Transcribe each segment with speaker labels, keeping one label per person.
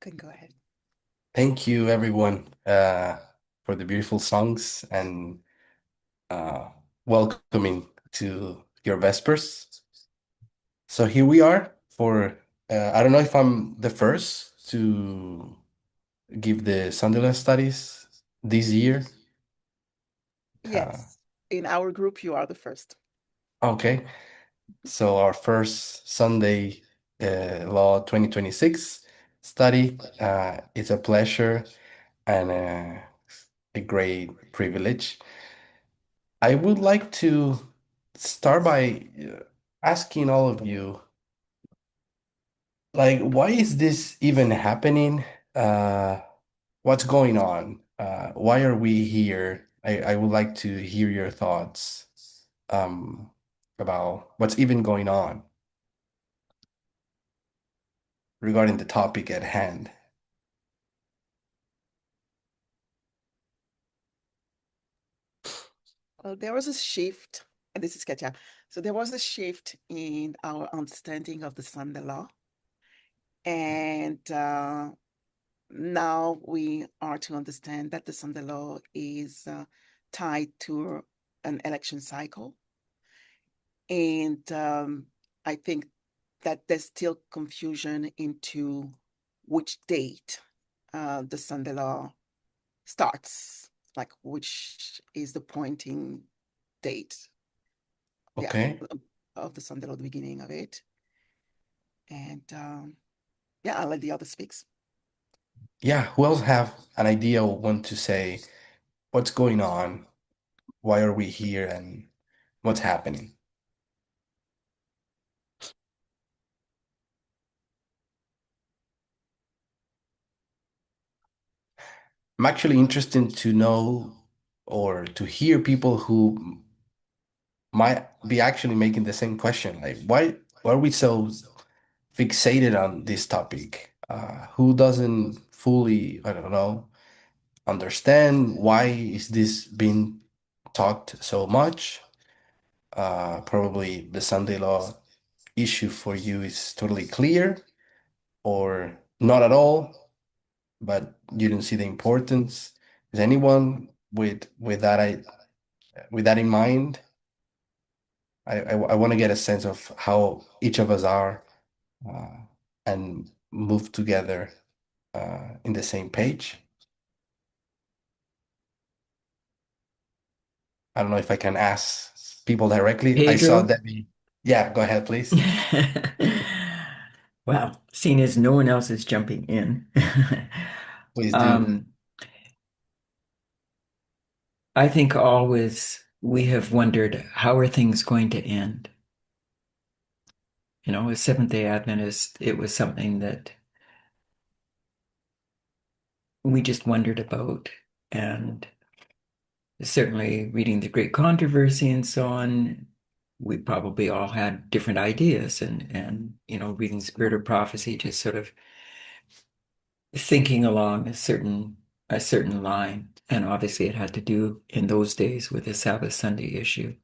Speaker 1: Can go ahead.
Speaker 2: Thank you, everyone, for the beautiful songs and uh, welcoming to your Vespers. So here we are for, I don't know if I'm the first to give the Sunderland studies this year. Uh,
Speaker 1: Yes, in our group, you are the first.
Speaker 2: okay, so our first Sunday Law 2026 study. It's a pleasure and a great privilege. I would like to start by asking all of you, like, why is this even happening? Uh, what's going on? Why are we here? I would like to hear your thoughts um, about what's even going on regarding the topic at hand.
Speaker 1: Well, there was a shift, and this is Katja. So there was a shift in our understanding of the Sunday law, and now we are to understand that the Sunday law is tied to an election cycle, and I think that there's still confusion into which date the Sunday law starts, like which is the pointing date, yeah,
Speaker 2: Okay.
Speaker 1: of the Sunday law, the beginning of it. And yeah, I'll let the other speaks.
Speaker 2: Yeah, who else have an idea or want to say what's going on? Why are we here and what's happening? I'm actually interested to know or to hear people who might be actually making the same question. Like, why are we so fixated on this topic? Who doesn't fully, I don't know, understand why is this being talked so much? Probably the Sunday law issue for you is totally clear or not at all, but you don't see the importance. Is anyone with that in mind? I want to get a sense of how each of us are uh, and move together in the same page. I don't know if I can ask people directly. I saw
Speaker 3: Pedro?
Speaker 2: Debbie. Yeah, go ahead, please.
Speaker 3: Well, seeing as no one else is jumping in,
Speaker 2: Please do.
Speaker 3: um, I think always we have wondered how are things going to end? As Seventh-day Adventists, it was something that we just wondered about. And certainly reading the Great Controversy and so on, we probably all had different ideas and reading Spirit of Prophecy just sort of thinking along a certain line. And obviously it had to do in those days with the Sabbath Sunday issue.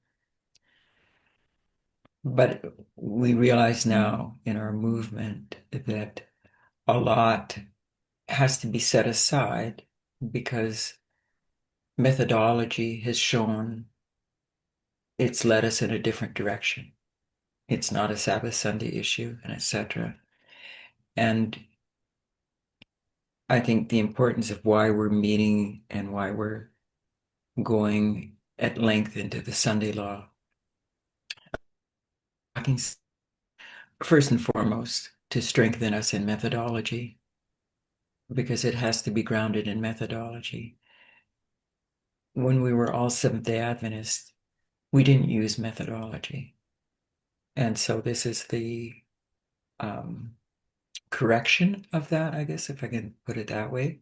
Speaker 3: But we realize now in our movement that a lot has to be set aside because methodology has shown it's led us in a different direction. It's not a Sabbath Sunday issue, and etc. And I think the importance of why we're meeting and why we're going at length into the Sunday law, talking first and foremost to strengthen us in methodology, because it has to be grounded in methodology. When we were all Seventh-day Adventists, we didn't use methodology. And so this is the um, correction of that, I guess, if I can put it that way.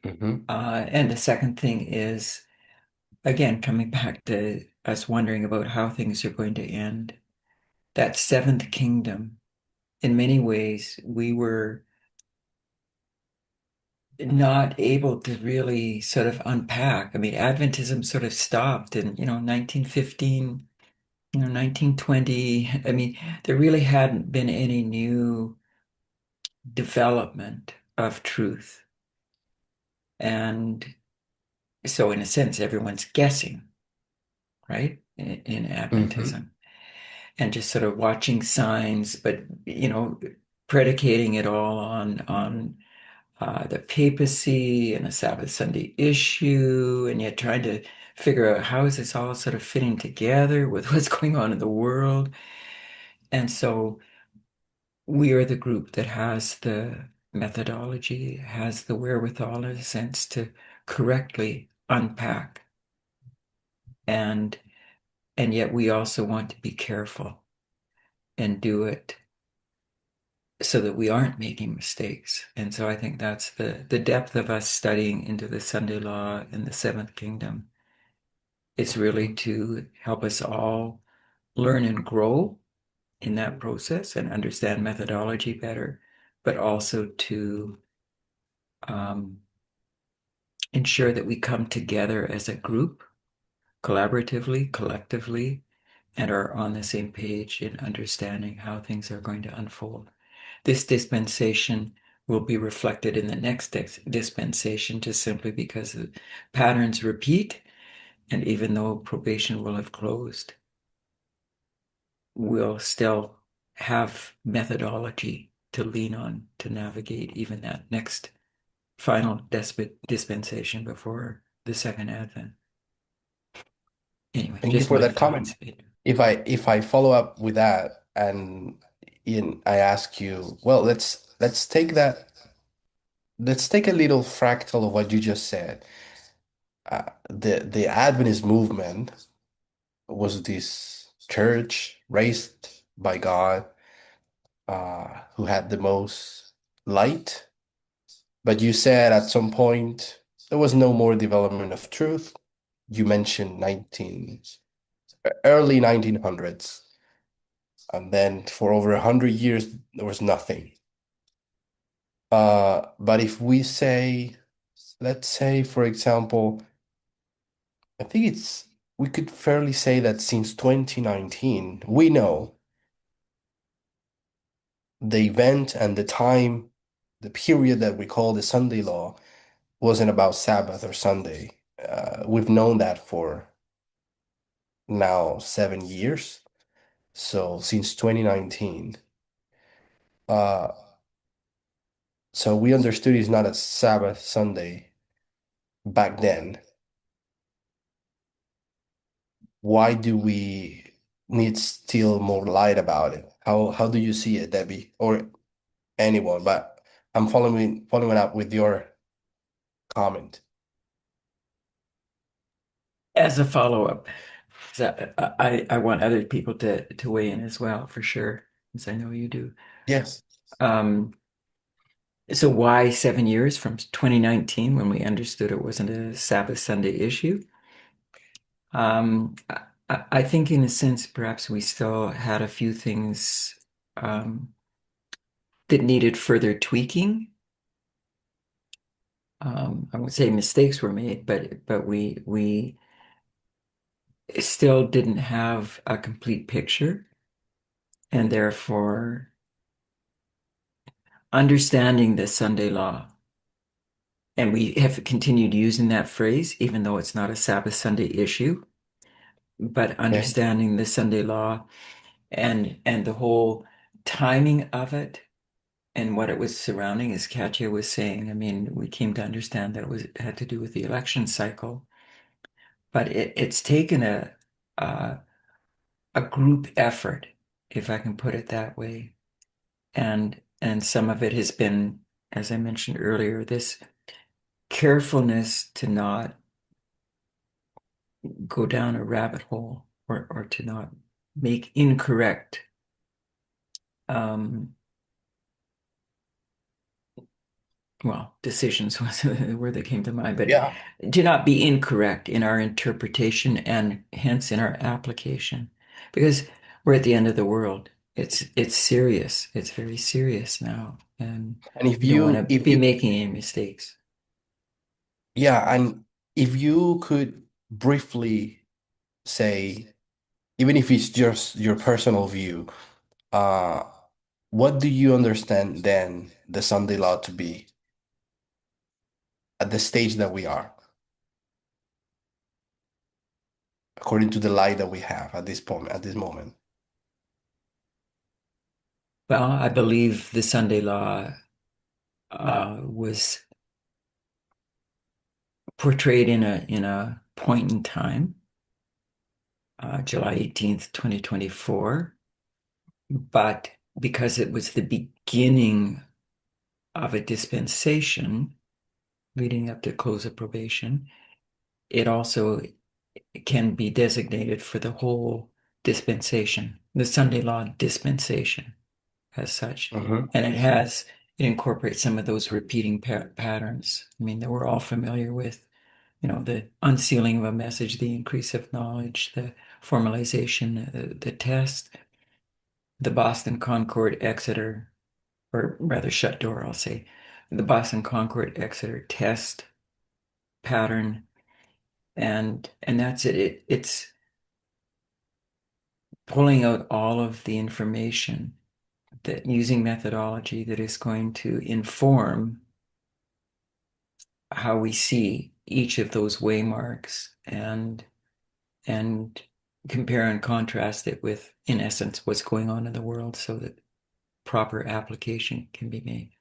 Speaker 2: Hmm.
Speaker 3: And the second thing is, again, coming back to us wondering about how things are going to end, that seventh kingdom, in many ways, we were not able to really sort of unpack. I mean, Adventism sort of stopped in, 1915, 1920. I mean, there really hadn't been any new development. of truth. And so in a sense, everyone's guessing, right? In Adventism. And just sort of watching signs, but predicating it all on the papacy and a Sabbath Sunday issue, and yet trying to figure out how is this all sort of fitting together with what's going on in the world. And so we are the group that has the methodology, has the wherewithal, in a sense, to correctly unpack. And yet we also want to be careful and do it so that we aren't making mistakes. And so I think that's the depth of us studying into the Sunday law and the seventh kingdom. It's really to help us all learn and grow in that process and understand methodology better, but also to ensure that we come together as a group, collaboratively, collectively, and are on the same page in understanding how things are going to unfold. This dispensation will be reflected in the next dispensation just simply because the patterns repeat. And even though probation will have closed, we'll still have methodology to lean on to navigate even that next final dispensation before the second advent. Anyway,
Speaker 2: Thank you
Speaker 3: just
Speaker 2: for
Speaker 3: my
Speaker 2: that comment.
Speaker 3: thoughts.
Speaker 2: If I follow up with that and I ask you, well, let's take a little fractal of what you just said. The Adventist movement was this church raised by God, who had the most light. But you said at some point there was no more development of truth. You mentioned early 1900s, and then for over 100 years there was nothing. But if we say, let's say, for example, I think we could fairly say that since 2019, we know the event and the time, the period that we call the Sunday law wasn't about Sabbath or Sunday. We've known that for now 7 years. So since 2019. Uh, so we understood it's not a Sabbath Sunday back then. Why do we need still more light about it? How do you see it, Debbie, or anyone? But I'm following up with your comment.
Speaker 3: As a follow-up, so I want other people to weigh in as well, for sure, as I know you do.
Speaker 2: Yes.
Speaker 3: Um, so why 7 years from 2019 when we understood it wasn't a Sabbath Sunday issue? I think in a sense, perhaps we still had a few things that needed further tweaking. I would say mistakes were made, but we still didn't have a complete picture, and therefore understanding the Sunday law. And we have continued using that phrase, even though it's not a Sabbath Sunday issue, but
Speaker 2: Okay.
Speaker 3: understanding the Sunday law and the whole timing of it and what it was surrounding, as Katya was saying. I mean, we came to understand that it had to do with the election cycle, but it's taken a group effort, if I can put it that way, and some of it has been, as I mentioned earlier, this carefulness to not go down a rabbit hole or to not make incorrect decisions was the word that came to mind, but
Speaker 2: Yeah.
Speaker 3: to not be incorrect in our interpretation and hence in our application, because we're at the end of the world. It's serious. It's very serious now, and
Speaker 2: And
Speaker 3: we don't want to be making any mistakes.
Speaker 2: yeah, and if you could briefly say, even if it's just your personal view, uh, what do you understand then the Sunday law to be? at the stage that we are, according to the light that we have at this point, at this moment.
Speaker 3: Well, I believe the Sunday law was portrayed in a point in time, July 18th, 2024. But because it was the beginning of a dispensation leading up to close of probation, it also can be designated for the whole dispensation, the Sunday law dispensation as such.
Speaker 2: Mhm.
Speaker 3: And it incorporates some of those repeating patterns. I mean, that we're all familiar with, the unsealing of a message, the increase of knowledge, the formalization, the test, the Boston Concord Exeter, or rather shut door, I'll say, the Boston Concord Exeter test pattern, and that's it. It's pulling out all of the information that using methodology that is going to inform how we see each of those waymarks and compare and contrast it with, in essence, what's going on in the world so that proper application can be made.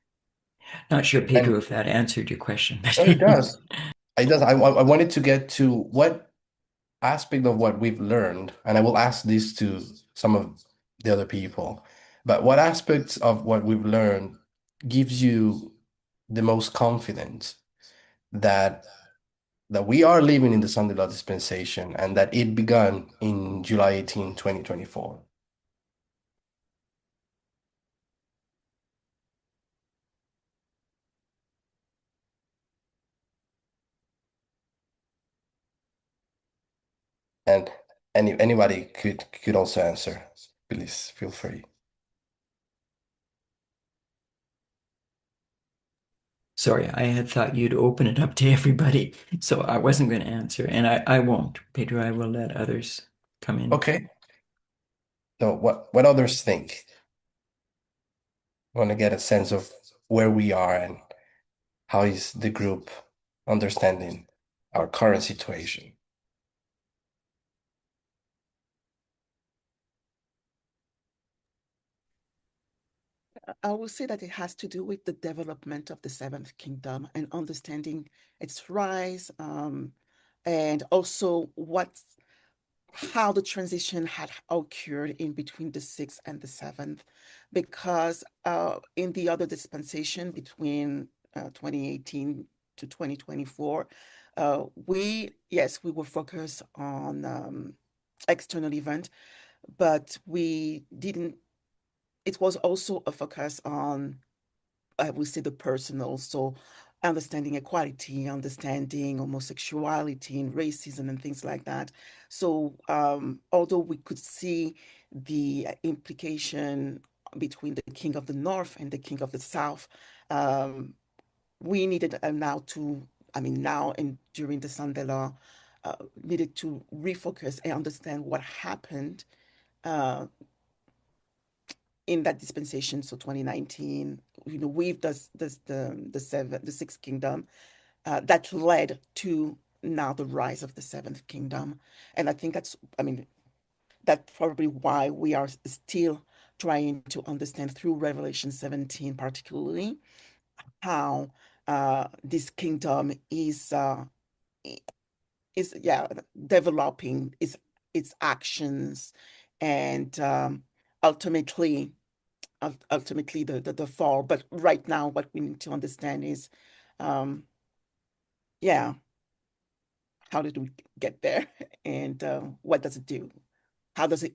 Speaker 3: Not sure, Pedro,
Speaker 2: And
Speaker 3: if that answered your question.
Speaker 2: oh, it does. It does. I wanted to get to what aspect of what we've learned, and I will ask this to some of the other people, but what aspects of what we've learned gives you the most confidence that we are living in the Sunday Law dispensation and that it began in July 18, 2024? And anybody could also answer. Please feel free.
Speaker 3: Sorry, I had thought you'd open it up to everybody, so I wasn't going to answer, and I won't. Pedro, I will let others come in.
Speaker 2: Okay. So what others think? Want to get a sense of where we are and how is the group understanding our current situation?
Speaker 1: I will say that it has to do with the development of the Seventh Kingdom and understanding its rise, and also how the transition had occurred in between the sixth and the seventh, because in the other dispensation between 2018 to 2024, we were focused on external event, but we didn't. It was also a focus on, I would say, the personal. So understanding equality, understanding homosexuality and racism and things like that. So although we could see the implication between the king of the north and the king of the south, um, we needed now to, I mean, now and during the Sunday law, needed to refocus and understand what happened uh, in that dispensation, so 2019, with the sixth kingdom, that led to now the rise of the seventh kingdom. And I think that's probably why we are still trying to understand through Revelation 17, particularly, how this kingdom is developing its actions, and ultimately ultimately the fall. But right now, what we need to understand is, um, yeah, how did we get there, and what does it do? How does it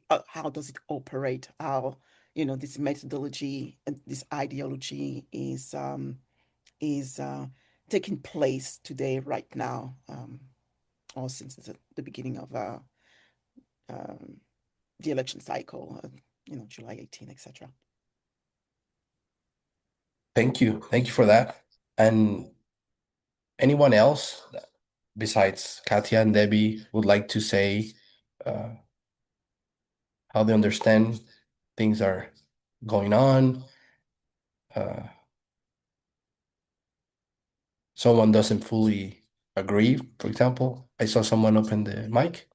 Speaker 1: operate? How this methodology and this ideology is taking place today, right now, or since the beginning of um, the election cycle, July 18, etc.
Speaker 2: Thank you. Thank you for that. And anyone else besides Katia and Debbie would like to say uh, how they understand things are going on? Uh, someone doesn't fully agree, for example. I saw someone open the mic.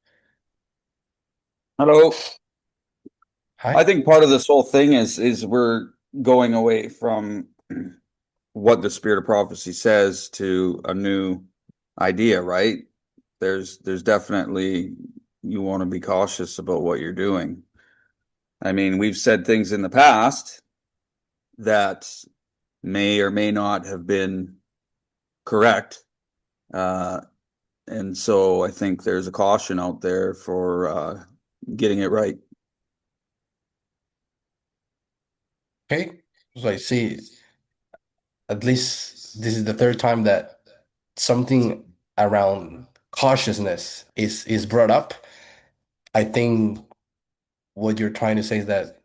Speaker 4: Hello. I
Speaker 2: Hi.
Speaker 4: think part of this whole thing is we're going away from what the spirit of prophecy says to a new idea, right? There's definitely you want to be cautious about what you're doing. I mean, we've said things in the past that may or may not have been correct. And so I think there's a caution out there for getting it right.
Speaker 2: Okay. So I see at least this is the third time that something around cautiousness is brought up. I think what you're trying to say is that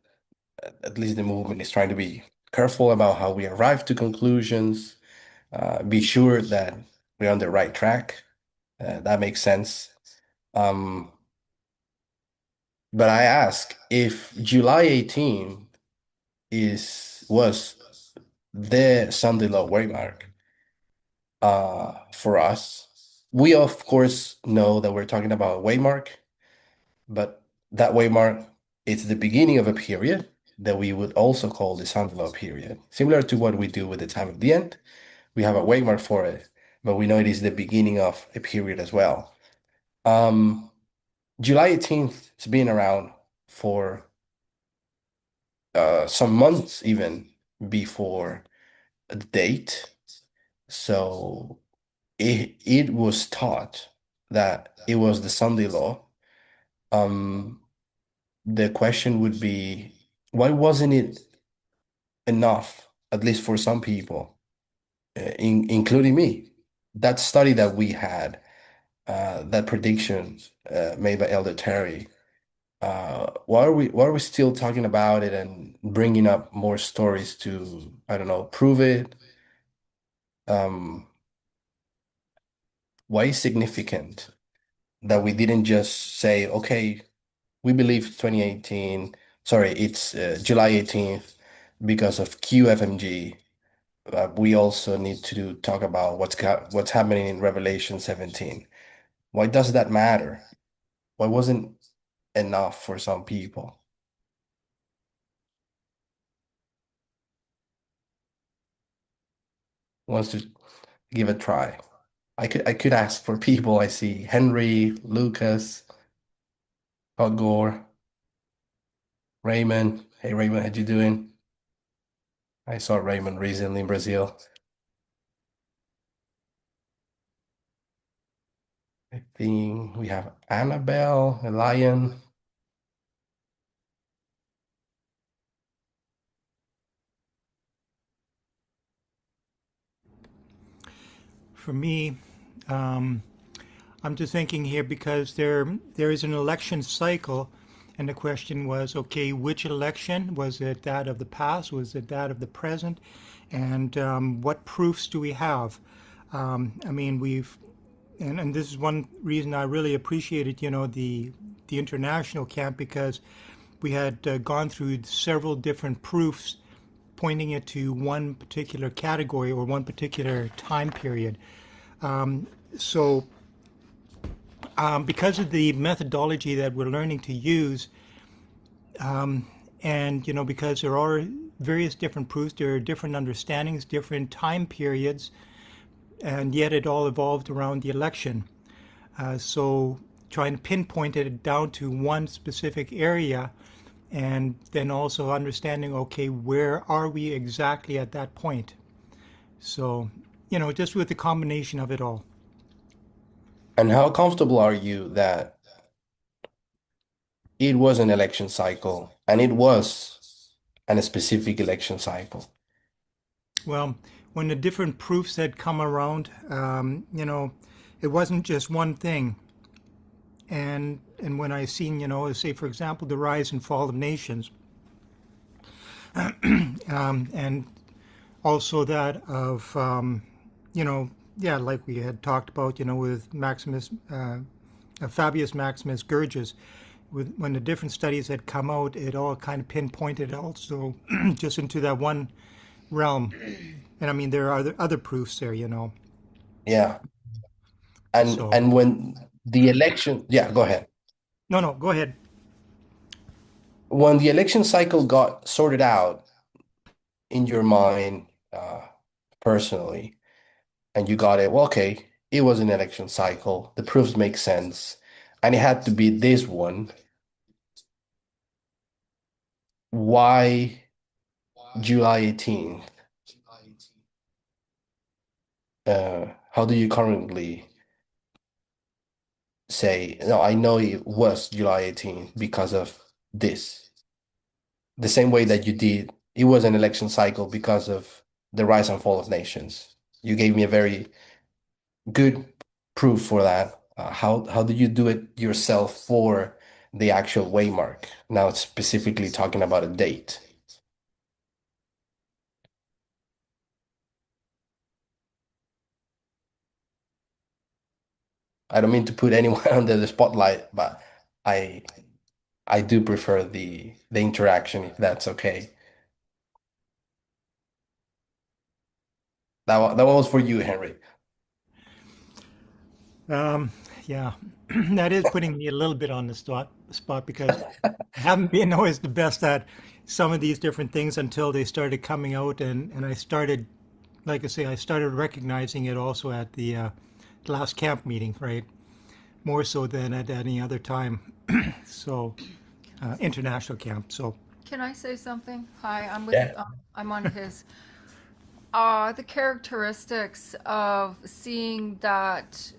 Speaker 2: at least the movement is trying to be careful about how we arrive to conclusions, be sure that we're on the right track. That makes sense. Um, but I ask if July 18 was the Sunday law waymark for us. We of course know that we're talking about a waymark, but that waymark is the beginning of a period that we would also call the Sunday law period. Similar to what we do with the time of the end, we have a waymark for it, but we know it is the beginning of a period as well. July 18th has been around for some months even before the date. So it was taught that it was the Sunday law. The question would be, why wasn't it enough, at least for some people, including me? That study that we had, that prediction made by Elder Terry, why are we still talking about it and bringing up more stories to, I don't know, prove it? Um, why is significant that we didn't just say, okay, we believe 2018, sorry, it's July 18th because of QFMG. We also need to talk about what's happening in Revelation 17. Why does that matter? Why wasn't enough for some people? Wants to give a try. I could ask for people. I see Henry, Lucas, Todd Gore, Raymond. Hey Raymond, how you doing? I saw Raymond recently in Brazil. I think we have Annabelle, a lion.
Speaker 5: For me, um, I'm just thinking here because there is an election cycle, and the question was, okay, which election was it? That of the past? Was it that of the present? And what proofs do we have? I mean, and this is one reason I really appreciated, the international camp because we had gone through several different proofs pointing it to one particular category or one particular time period. So because of the methodology that we're learning to use, and because there are various different proofs, there are different understandings, different time periods, and yet it all evolved around the election. So trying to pinpoint it down to one specific area, and then also understanding, okay, where are we exactly at that point? So, just with the combination of it all.
Speaker 2: And how comfortable are you that it was an election cycle and it was a specific election cycle?
Speaker 5: Well, when the different proofs had come around, it wasn't just one thing. And when I seen, say for example, the rise and fall of nations, and also that of, yeah, like we had talked about, with Fabius Maximus Gurgis, when the different studies had come out, it all kind of pinpointed also just into that one realm. And I mean, there are other proofs there.
Speaker 2: Yeah. And
Speaker 5: So,
Speaker 2: and when the election, yeah, go ahead.
Speaker 5: no, go ahead.
Speaker 2: When the election cycle got sorted out in your mind, personally, and you got it, well, okay, it was an election cycle. The proofs make sense, and it had to be this one. Why July 18th? How do you currently say, no, I know it was July 18th because of this? The same way that you did, it was an election cycle because of the rise and fall of nations. You gave me a very good proof for that. How do you do it yourself for the actual waymark? Now, specifically talking about a date. I don't mean to put anyone under the spotlight, but I I do prefer the interaction if that's okay. That one was for you, Henry.
Speaker 5: Um, yeah, that is putting me a little bit on the spot because I haven't been always the best at some of these different things until they started coming out, and I started, like I say, I started recognizing it also at the last camp meeting, right? More so than at any other time. So, international camp. So,
Speaker 6: Can I say something? Hi,
Speaker 2: Yeah.
Speaker 6: I'm on his. The characteristics of seeing that,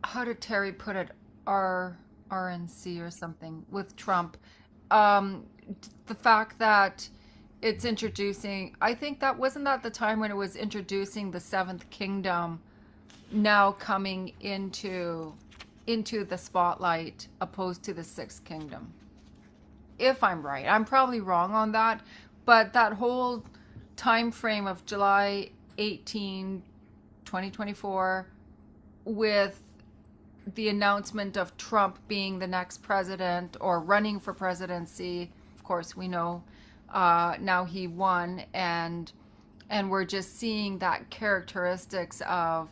Speaker 6: how did Terry put it? R RNC or something with Trump. Um, the fact that it's introducing, I think that wasn't that the time when it was introducing the seventh kingdom now coming into the spotlight opposed to the sixth kingdom. If I'm right. I'm probably wrong on that, but that whole time frame of July 18, 2024, with the announcement of Trump being the next president or running for presidency, of course we know now he won, and we're just seeing that characteristics of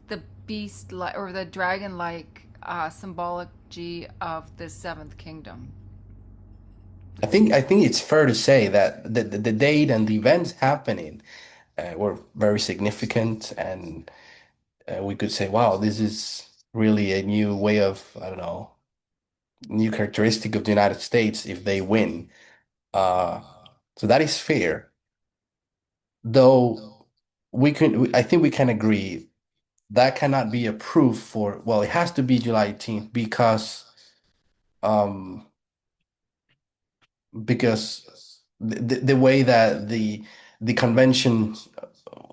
Speaker 6: the beast like or the dragon like symbology of the seventh kingdom.
Speaker 2: I think it's fair to say that the date and the events happening were very significant, and we could say, wow, this is really a new way of, I don't know, new characteristic of the United States if they win. Uh, so that is fair, though I think we can agree that cannot be a proof for, well, it has to be July 18th um, because the way that the convention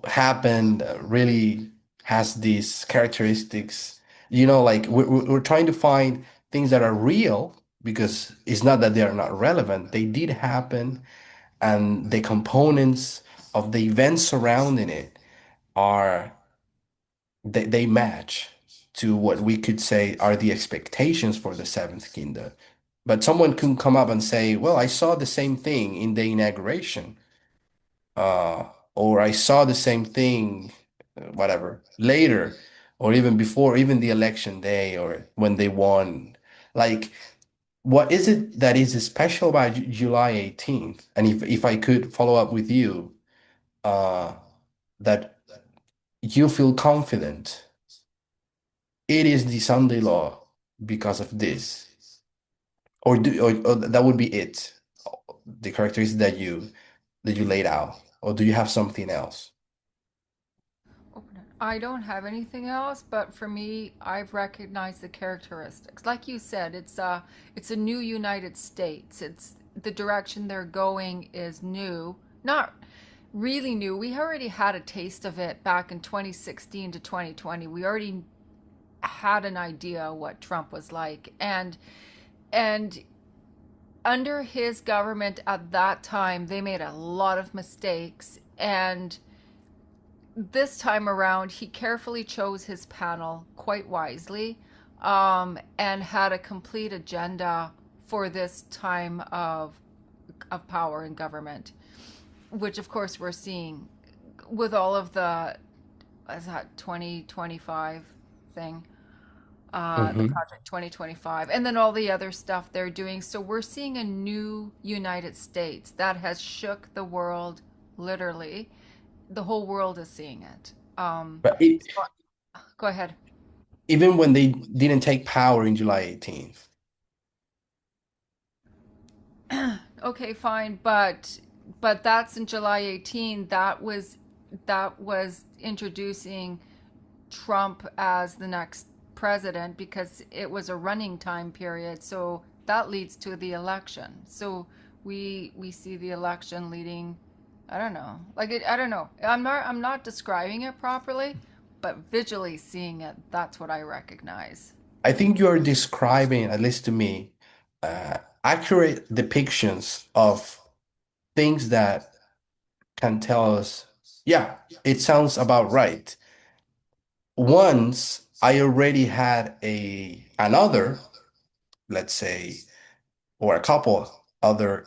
Speaker 2: happened really has these characteristics. Like we're trying to find things that are real because it's not that they are not relevant. They did happen, and the components of the events surrounding it are they match to what we could say are the expectations for the seventh kingdom. But someone can come up and say, well, I saw the same thing in the inauguration, uh, or I saw the same thing, whatever, later, or even before, even the election day, or when they won. Like, what is it that is special about July 18th? And if I could follow up with you, uh, that you feel confident it is the Sunday law because of this, or that would be it, the characteristics that you laid out, or do you have something else?
Speaker 6: I don't have anything else, but for me, I've recognized the characteristics. Like you said, it's a new United States. It's the direction they're going is new, not really new. We already had a taste of it back in 2016 to 2020. We already had an idea what Trump was like, and under his government at that time, they made a lot of mistakes, and this time around, he carefully chose his panel quite wisely, and had a complete agenda for this time of power in government, which of course we're seeing with all of the is that 2025 thing, the
Speaker 2: Mhm.
Speaker 6: Project 2025, and then all the other stuff they're doing. So we're seeing a new United States that has shook the world, literally. The whole world is seeing it.
Speaker 2: But
Speaker 6: So, go ahead.
Speaker 2: even when they didn't take power in July 18th.
Speaker 6: Okay, fine, but that's in July 18. That was introducing Trump as the next president because it was a running time period. So that leads to the election. So we see the election leading. I don't know. I don't know. I'm not describing it properly, but visually seeing it, that's what I recognize.
Speaker 2: I think you're describing, at least to me, accurate depictions of things that can tell us, yeah, it sounds about right. Once I already had another, let's say, or a couple other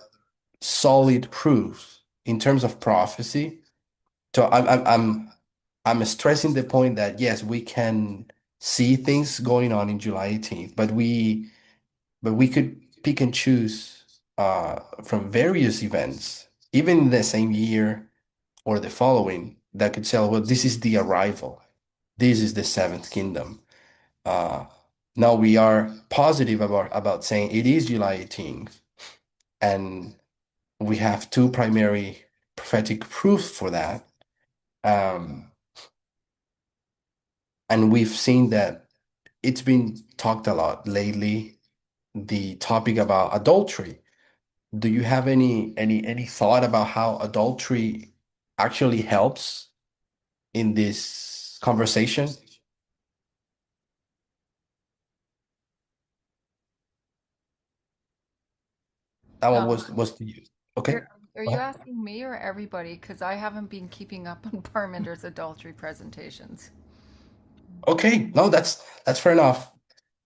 Speaker 2: solid proofs in terms of prophecy. So I'm stressing the point that yes, we can see things going on in July 18th, but we could pick and choose from various events, even in the same year or the following, that could tell, well, this is the arrival, this is the seventh kingdom. Uh, Now we are positive about saying it is July 18th, and we have two primary prophetic proofs for that. Um, and we've seen that it's been talked a lot lately, the topic about adultery. Do you have any thought about how adultery actually helps in this conversation? That one
Speaker 6: Um,
Speaker 2: was to you. Okay.
Speaker 6: you're, are
Speaker 2: Go
Speaker 6: you
Speaker 2: ahead.
Speaker 6: asking me or everybody? Because I haven't been keeping up on Parminder's adultery presentations.
Speaker 2: Okay. No, that's fair enough.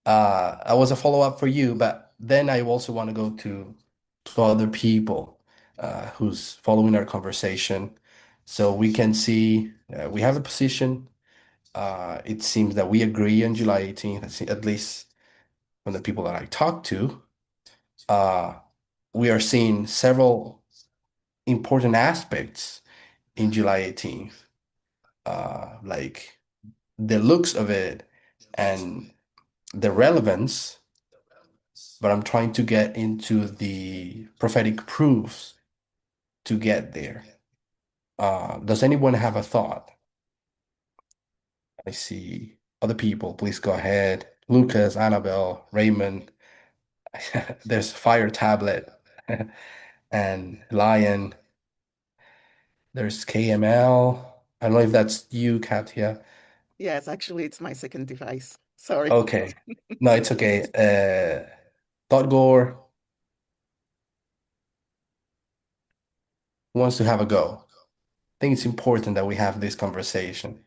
Speaker 2: I was a follow-up for you, but then I also want to go to other people who's following our conversation, so we can see we have a position. It seems that we agree on July 18th, at least from the people that I talked to. Uh, we are seeing several important aspects in July 18th, like the looks of it and the relevance, but I'm trying to get into the prophetic proofs to get there. Does anyone have a thought? I see other people. Please go ahead. Lucas, Annabelle, Raymond. There's Fire Tablet and Lion. There's KML. I don't know if that's you, Katya.
Speaker 1: Yes, actually, it's my second device. Sorry.
Speaker 2: Okay. No, it's okay. Thought Gore wants to have a go. I think it's important that we have this conversation.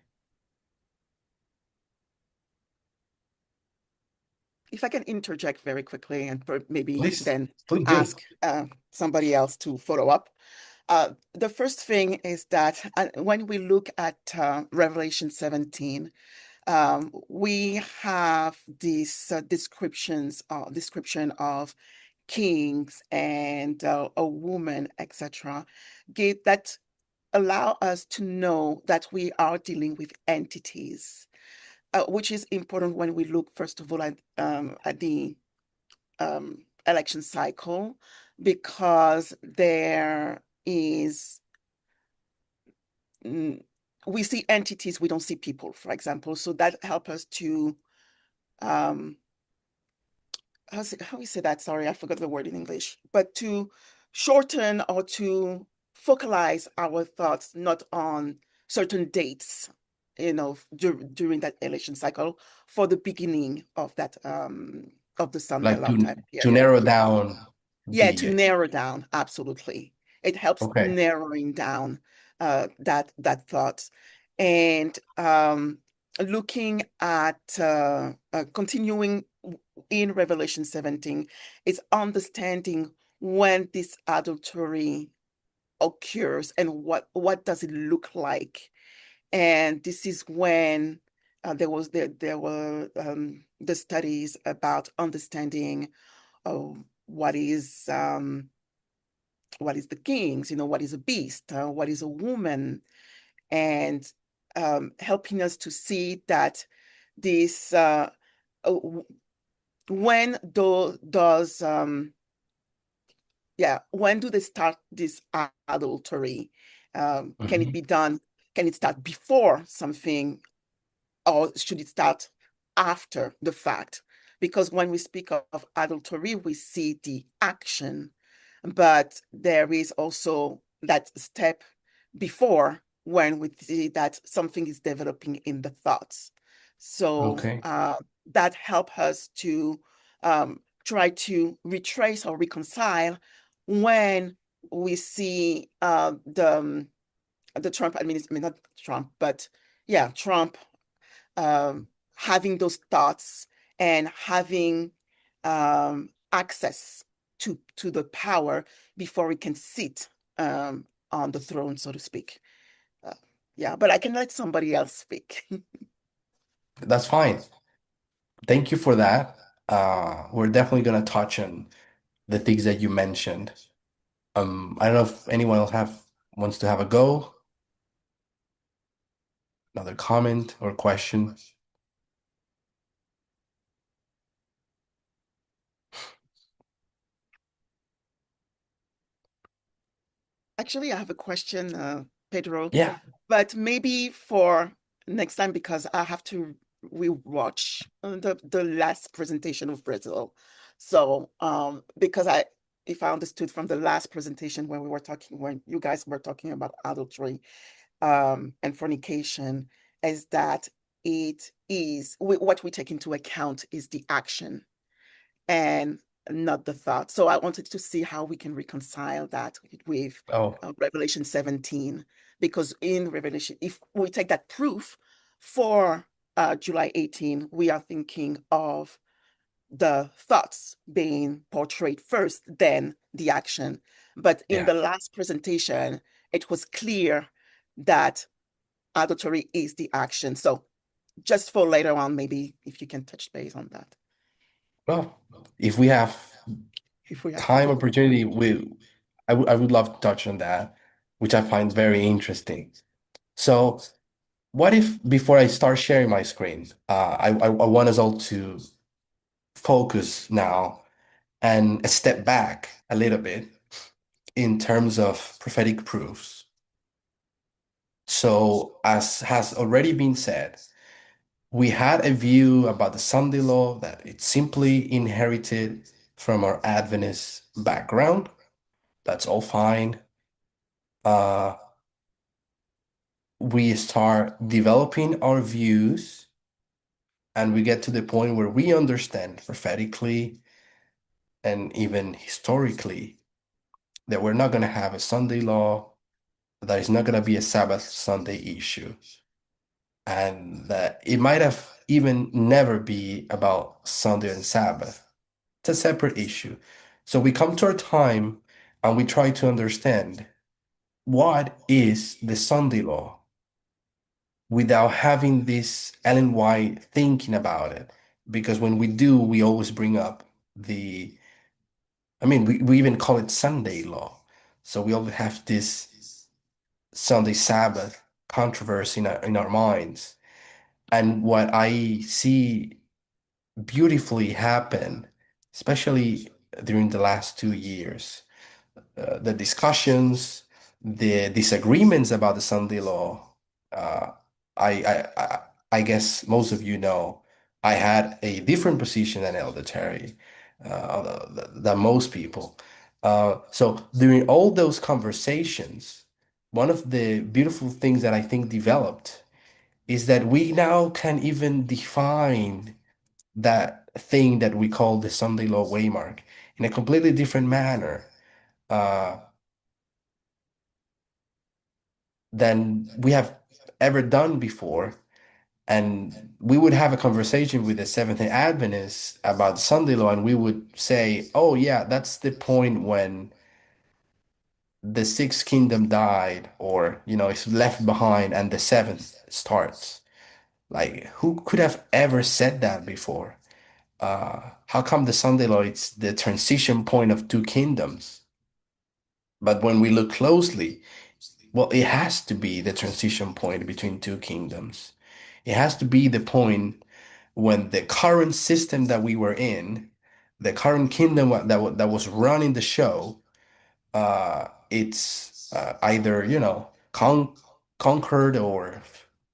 Speaker 1: If I can interject very quickly and maybe
Speaker 2: Please,
Speaker 1: then
Speaker 2: please do.
Speaker 1: ask somebody else to follow up. The first thing is that when we look at Revelation 17, we have this description of kings and a woman, etc., that allow us to know that we are dealing with entities, which is important when we look, first of all, at the election cycle, because there is we see entities, we don't see people, for example. So that help us to um, how we say that? Sorry, I forgot the word in English. But to shorten or to focalize our thoughts not on certain dates, during that election cycle for the beginning of that of the
Speaker 2: Like
Speaker 1: Sundial
Speaker 2: to
Speaker 1: time
Speaker 2: to
Speaker 1: period.
Speaker 2: narrow down
Speaker 1: Yeah, to
Speaker 2: the
Speaker 1: narrow down, absolutely. It helps
Speaker 2: okay.
Speaker 1: narrowing down that thought. And looking at continuing in Revelation 17 is understanding when this adultery occurs and what does it look like And this is when there were the studies about understanding what is the kings, what is a beast, what is a woman, and helping us to see that this when when do they start this adultery? Can it be done? Can it start before something, or should it start after the fact? Because when we speak of adultery, we see the action, but there is also that step before when we see that something is developing in the thoughts. So
Speaker 2: Okay.
Speaker 1: that help us to try to retrace or reconcile when we see the Trump administration, I mean, not Trump, but yeah, Trump having those thoughts and having access to the power before he can sit on the throne, so to speak. Yeah, but I can let somebody else speak.
Speaker 2: That's fine. Thank you for that. We're definitely gonna touch on the things that you mentioned. I don't know if anyone else wants to have a go, another comment or question.
Speaker 1: Actually, I have a question, Pedro,
Speaker 2: Yeah.
Speaker 1: but maybe for next time, because I have to rewatch the last presentation of Brazil. So because if I understood from the last presentation when you guys were talking about adultery and fornication, is that what we take into account is the action and not the thought. So I wanted to see how we can reconcile that with
Speaker 2: Oh,
Speaker 1: Revelation 17, because in Revelation, if we take that proof for July 18, we are thinking of the thoughts being portrayed first, then the action. But in
Speaker 2: yeah.
Speaker 1: the last presentation, it was clear that adultery is the action. So just for later on, maybe if you can touch base on that,
Speaker 2: Well, if we have
Speaker 1: if we have
Speaker 2: time,
Speaker 1: time.
Speaker 2: opportunity, I would love to touch on that, which I find very interesting. So, what if before I start sharing my screen, I want us all to focus now and step back a little bit in terms of prophetic proofs. So, as has already been said, we had a view about the Sunday law that it's simply inherited from our Adventist background. That's all fine. Uh, we start developing our views and we get to the point where we understand prophetically and even historically that we're not going to have a Sunday law, that is not going to be a Sabbath Sunday issue, and that it might have even never be about Sunday and Sabbath. It's a separate issue. So we come to our time and we try to understand what is the Sunday law without having this Ellen White thinking about it. Because when we do, we always bring up we even call it Sunday law. So we always have this Sunday Sabbath controversy in our minds. And what I see beautifully happen, especially during the last 2 years, the discussions, the disagreements about the Sunday law. Uh, I guess most of you know I had a different position than Elder Terry, than most people. So during all those conversations, one of the beautiful things that I think developed is that we now can even define that thing that we call the Sunday law waymark in a completely different manner. Uh, than we have ever done before. And we would have a conversation with the Seventh-day Adventists about Sunday law, and we would say, oh, yeah, that's the point when the sixth kingdom died, or is left behind, and the seventh starts. Like, who could have ever said that before? How come the Sunday law, it's the transition point of two kingdoms? But when we look closely, well, it has to be the transition point between two kingdoms. It has to be the point when the current system that we were in, the current kingdom that was running the show, it's either conquered or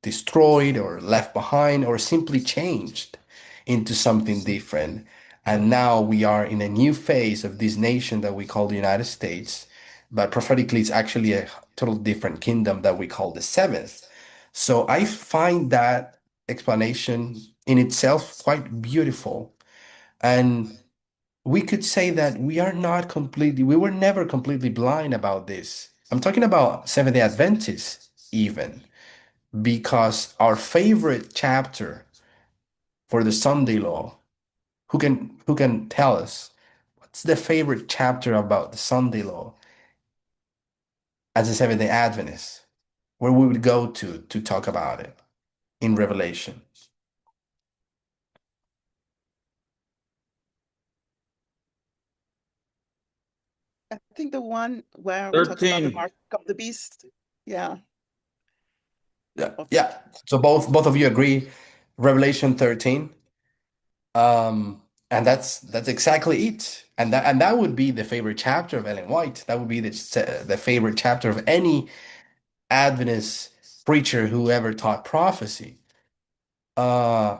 Speaker 2: destroyed or left behind or simply changed into something different. And now we are in a new phase of this nation that we call the United States, but prophetically it's actually a total different kingdom that we call the seventh. So I find that explanation in itself quite beautiful. And we could say that we were never completely blind about this. I'm talking about Seventh-day Adventists, even, because our favorite chapter for the Sunday law, who can tell us what's the favorite chapter about the Sunday law as a Seventh-day Adventist, where we would go to talk about it in Revelation?
Speaker 1: I think the one where we talk about the
Speaker 4: 13.
Speaker 1: mark of the beast. Yeah.
Speaker 2: Yeah,
Speaker 1: Of
Speaker 2: yeah. So both of you agree, Revelation 13. And that's exactly it. And that would be the favorite chapter of Ellen White. That would be the favorite chapter of any Adventist preacher who ever taught prophecy. Uh,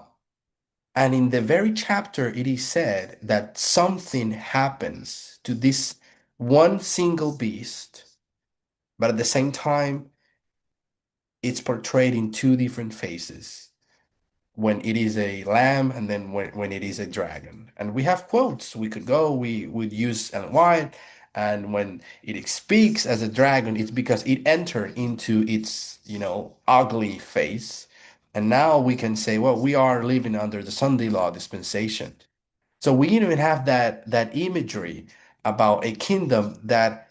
Speaker 2: and in the very chapter, it is said that something happens to this one single beast, but at the same time, it's portrayed in two different faces. When it is a lamb and then when it is a dragon. And we have quotes. We would use Ellen White, and when it speaks as a dragon, it's because it entered into its, ugly face. And now we can say, well, we are living under the Sunday law dispensation. So we even have that imagery about a kingdom that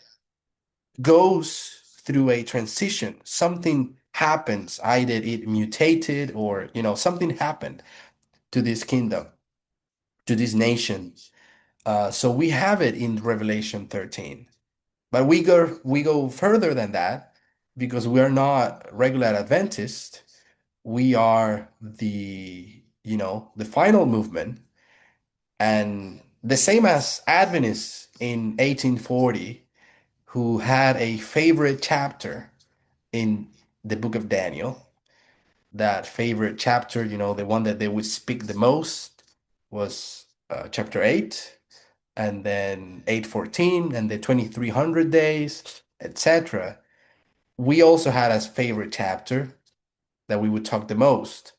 Speaker 2: goes through a transition. Something happens, either it mutated or something happened to this kingdom, to this nation. So we have it in Revelation 13. But we go further than that because we are not regular Adventists. We are the final movement. And the same as Adventists in 1840, who had a favorite chapter in the book of Daniel. That favorite chapter, the one that they would speak the most was chapter 8, and then 8:14, and the 2300 days, etc. We also had as favorite chapter that we would talk the most,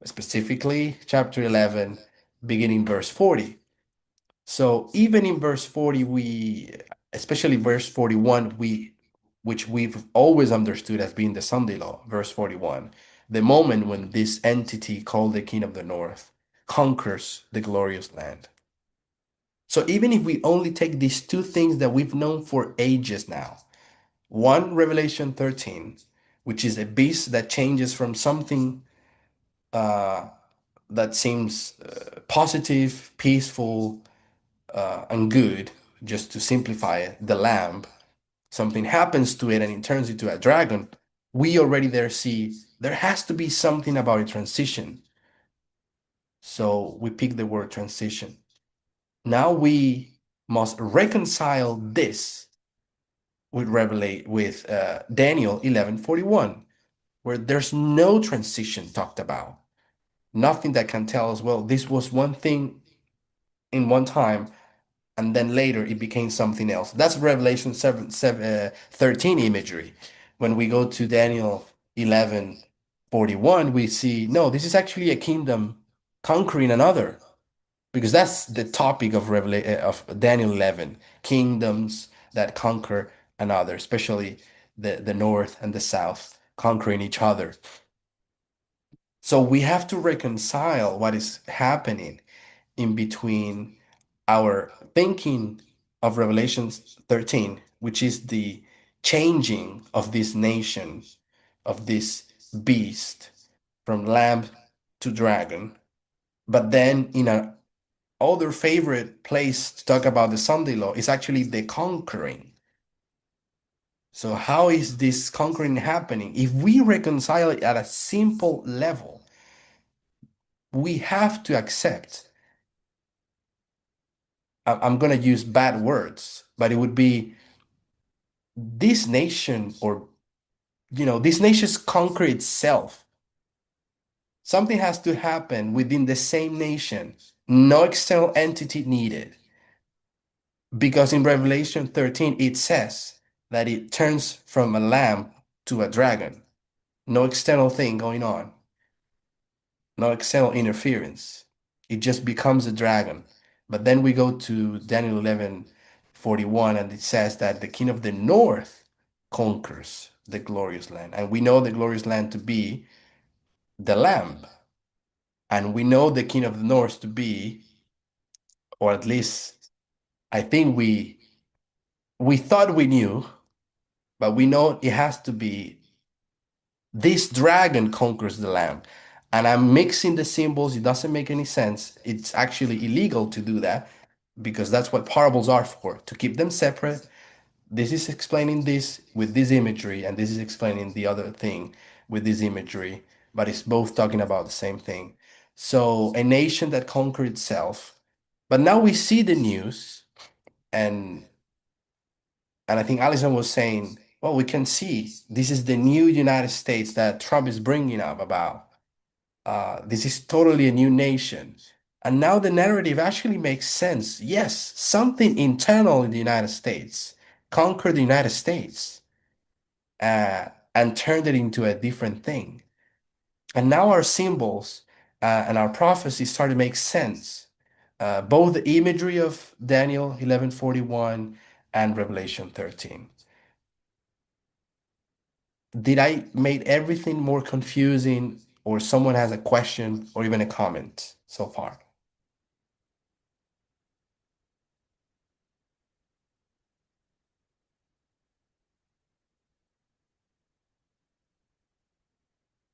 Speaker 2: specifically chapter 11, beginning verse 40. So even in verse 40, especially verse 41, which we've always understood as being the Sunday law, verse 41, the moment when this entity called the King of the North conquers the glorious land. So even if we only take these two things that we've known for ages now, one, Revelation 13, which is a beast that changes from something uh, that seems positive, peaceful, and good, just to simplify it, the lamb, something happens to it and it turns into a dragon, we already there see there has to be something about a transition. So we pick the word transition. Now we must reconcile this with Daniel 11:41, where there's no transition talked about. Nothing that can tell us, well, this was one thing in one time, and then later it became something else. That's Revelation 13 imagery. When we go to Daniel 11:41, we see, no, this is actually a kingdom conquering another, because that's the topic of Daniel 11, kingdoms that conquer another, especially the north and the south conquering each other. So we have to reconcile what is happening in between our thinking of Revelation 13, which is the changing of this nation, of this beast, from lamb to dragon. But then in a other favorite place to talk about the Sunday law is actually the conquering. So how is this conquering happening? If we reconcile it at a simple level, we have to accept, I'm going to use bad words, but it would be this nation, or, this nation's conquer itself. Something has to happen within the same nation, no external entity needed. Because in Revelation 13, it says that it turns from a lamb to a dragon. No external thing going on, no external interference. It just becomes a dragon. But then we go to Daniel 11:41, and it says that the king of the north conquers the glorious land. And we know the glorious land to be the lamb. And we know the king of the north to be, or at least I think we thought we knew, but we know it has to be this dragon conquers the lamb. And I'm mixing the symbols. It doesn't make any sense. It's actually illegal to do that, because that's what parables are for, to keep them separate. This is explaining this with this imagery, and this is explaining the other thing with this imagery, but it's both talking about the same thing. So a nation that conquered itself. But now we see the news, and I think Alison was saying, well, we can see this is the new United States that Trump is bringing up about. This is totally a new nation. And now the narrative actually makes sense. Yes, something internal in the United States conquered the United States and turned it into a different thing. And now our symbols and our prophecies start to make sense. Both the imagery of Daniel 11:41 and Revelation 13. Did I make everything more confusing, or someone has a question or even a comment so far?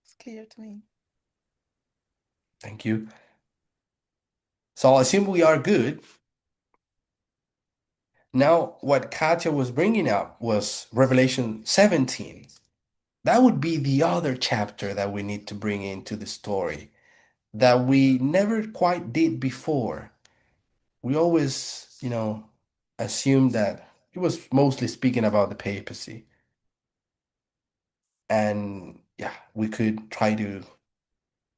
Speaker 1: It's clear to me.
Speaker 2: Thank you. So I assume we are good. Now, what Katya was bringing up was Revelation 17. That would be the other chapter that we need to bring into the story that we never quite did before. We always, assumed that it was mostly speaking about the papacy. And yeah, we could try to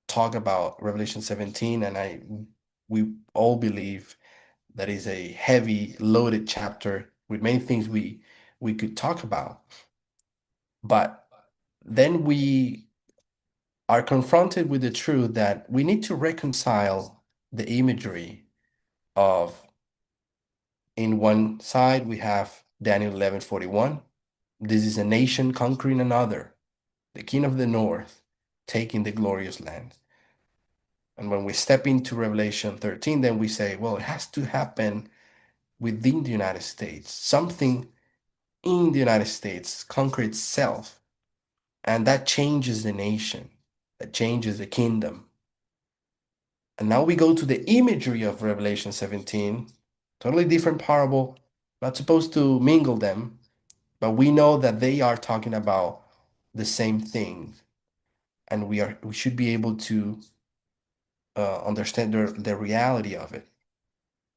Speaker 2: talk about Revelation 17, and we all believe that is a heavy, loaded chapter with many things we could talk about. But then we are confronted with the truth that we need to reconcile the imagery of, in one side we have Daniel 11:41. This is a nation conquering another, the king of the north taking the glorious land. And when we step into Revelation 13, then we say, well, it has to happen within the United States. Something in the United States conquer itself, and that changes the nation, that changes the kingdom. And now we go to the imagery of Revelation 17, totally different parable, not supposed to mingle them, but we know that they are talking about the same thing, and we should be able to understand the reality of it.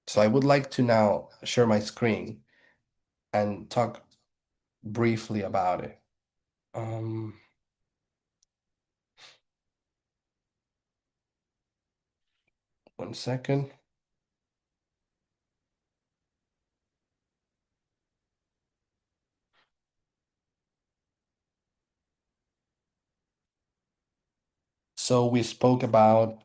Speaker 2: So I would like to now share my screen and talk briefly about it. One second. So we spoke about,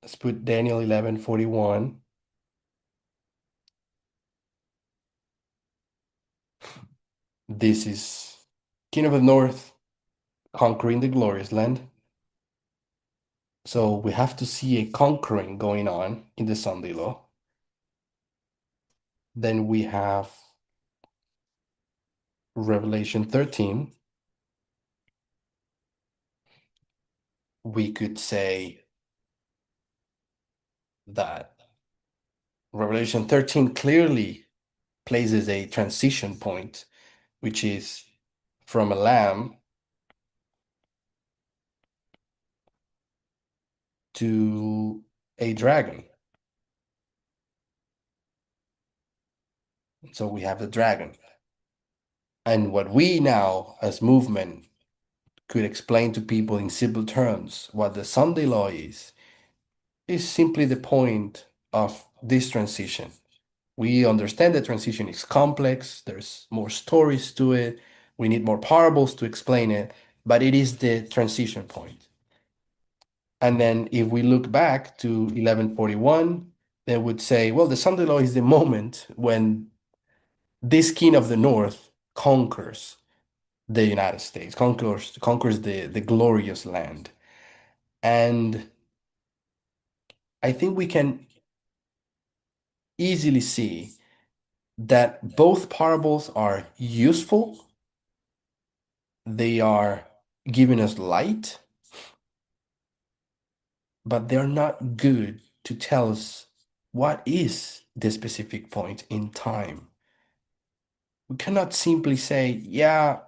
Speaker 2: let's put Daniel 11:41. This is King of the North conquering the glorious land. So we have to see a conquering going on in the Sunday law. Then we have Revelation 13. We could say that Revelation 13 clearly places a transition point, which is from a lamb to a dragon. So we have the dragon. And what we now, as movement, could explain to people in simple terms what the Sunday law is simply the point of this transition. We understand the transition is complex, there's more stories to it, we need more parables to explain it, but it is the transition point. And then if we look back to 1141, they would say, well, the Sunday law is the moment when this king of the north conquers the United States, conquers the glorious land. And I think we can easily see that both parables are useful, they are giving us light, but they're not good to tell us what is the specific point in time. We cannot simply say, yeah,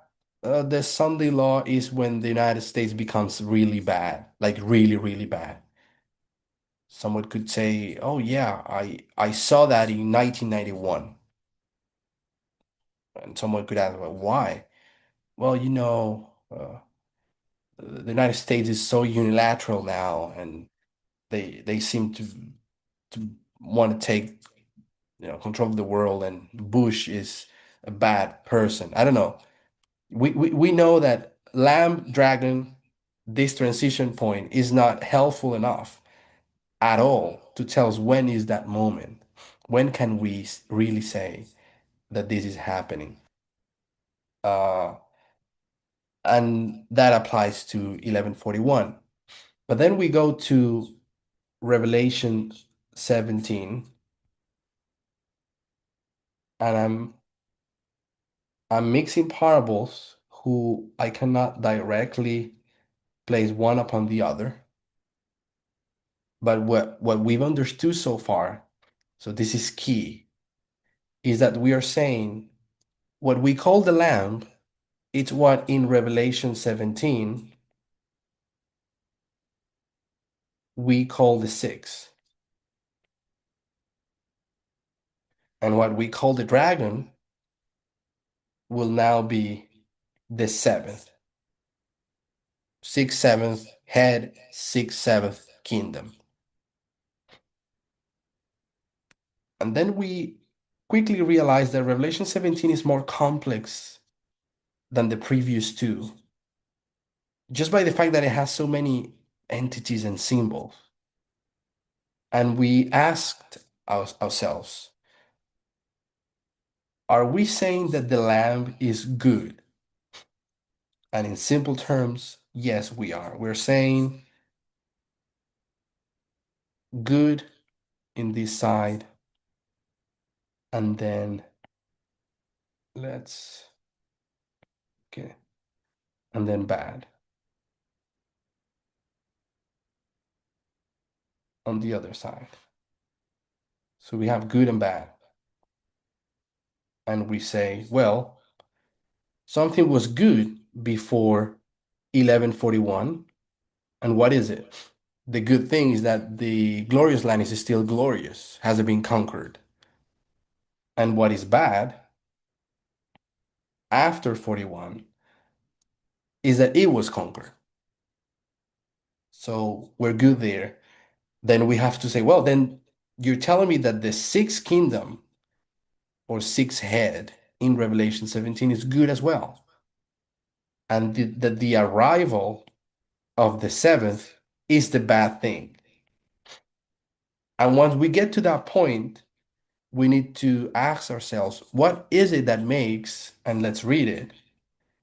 Speaker 2: the Sunday law is when the United States becomes really bad, like really, really bad. Someone could say, oh yeah, I saw that in 1991. And someone could ask, well, why? Well, the United States is so unilateral now, and they seem to want to take control of the world, and Bush is a bad person. I don't know. We know that Lamb Dragon, this transition point is not helpful enough at all to tell us when is that moment. When can we really say that this is happening? And that applies to 1141. But then we go to Revelation 17, and I'm mixing parables who I cannot directly place one upon the other. But what we've understood so far, so this is key, is that we are saying what we call the lamb, it's what in Revelation 17 we call the six. And what we call the dragon will now be the seventh. Sixth, seventh head, sixth, seventh kingdom. And then we quickly realize that Revelation 17 is more complex than the previous two, just by the fact that it has so many entities and symbols. And we asked ourselves, are we saying that the lamb is good? And in simple terms, yes, we are. We're saying good in this side, and then and then bad on the other side. So we have good and bad. And we say, well, something was good before 1141. And what is it? The good thing is that the glorious land is still glorious, hasn't been conquered. And what is bad after 41 is that it was conquered. So we're good there. Then we have to say, well, then you're telling me that the sixth kingdom or sixth head in Revelation 17 is good as well. And that the arrival of the seventh is the bad thing. And once we get to that point, we need to ask ourselves, what is it that makes, and let's read it,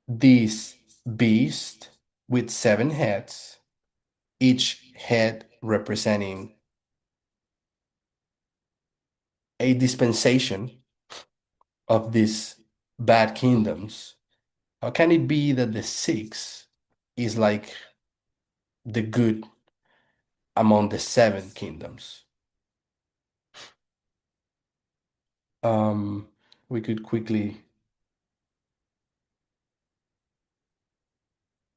Speaker 2: this beast with seven heads, each head representing a dispensation, of these bad kingdoms, how can it be that the six is like the good among the seven kingdoms? We could quickly,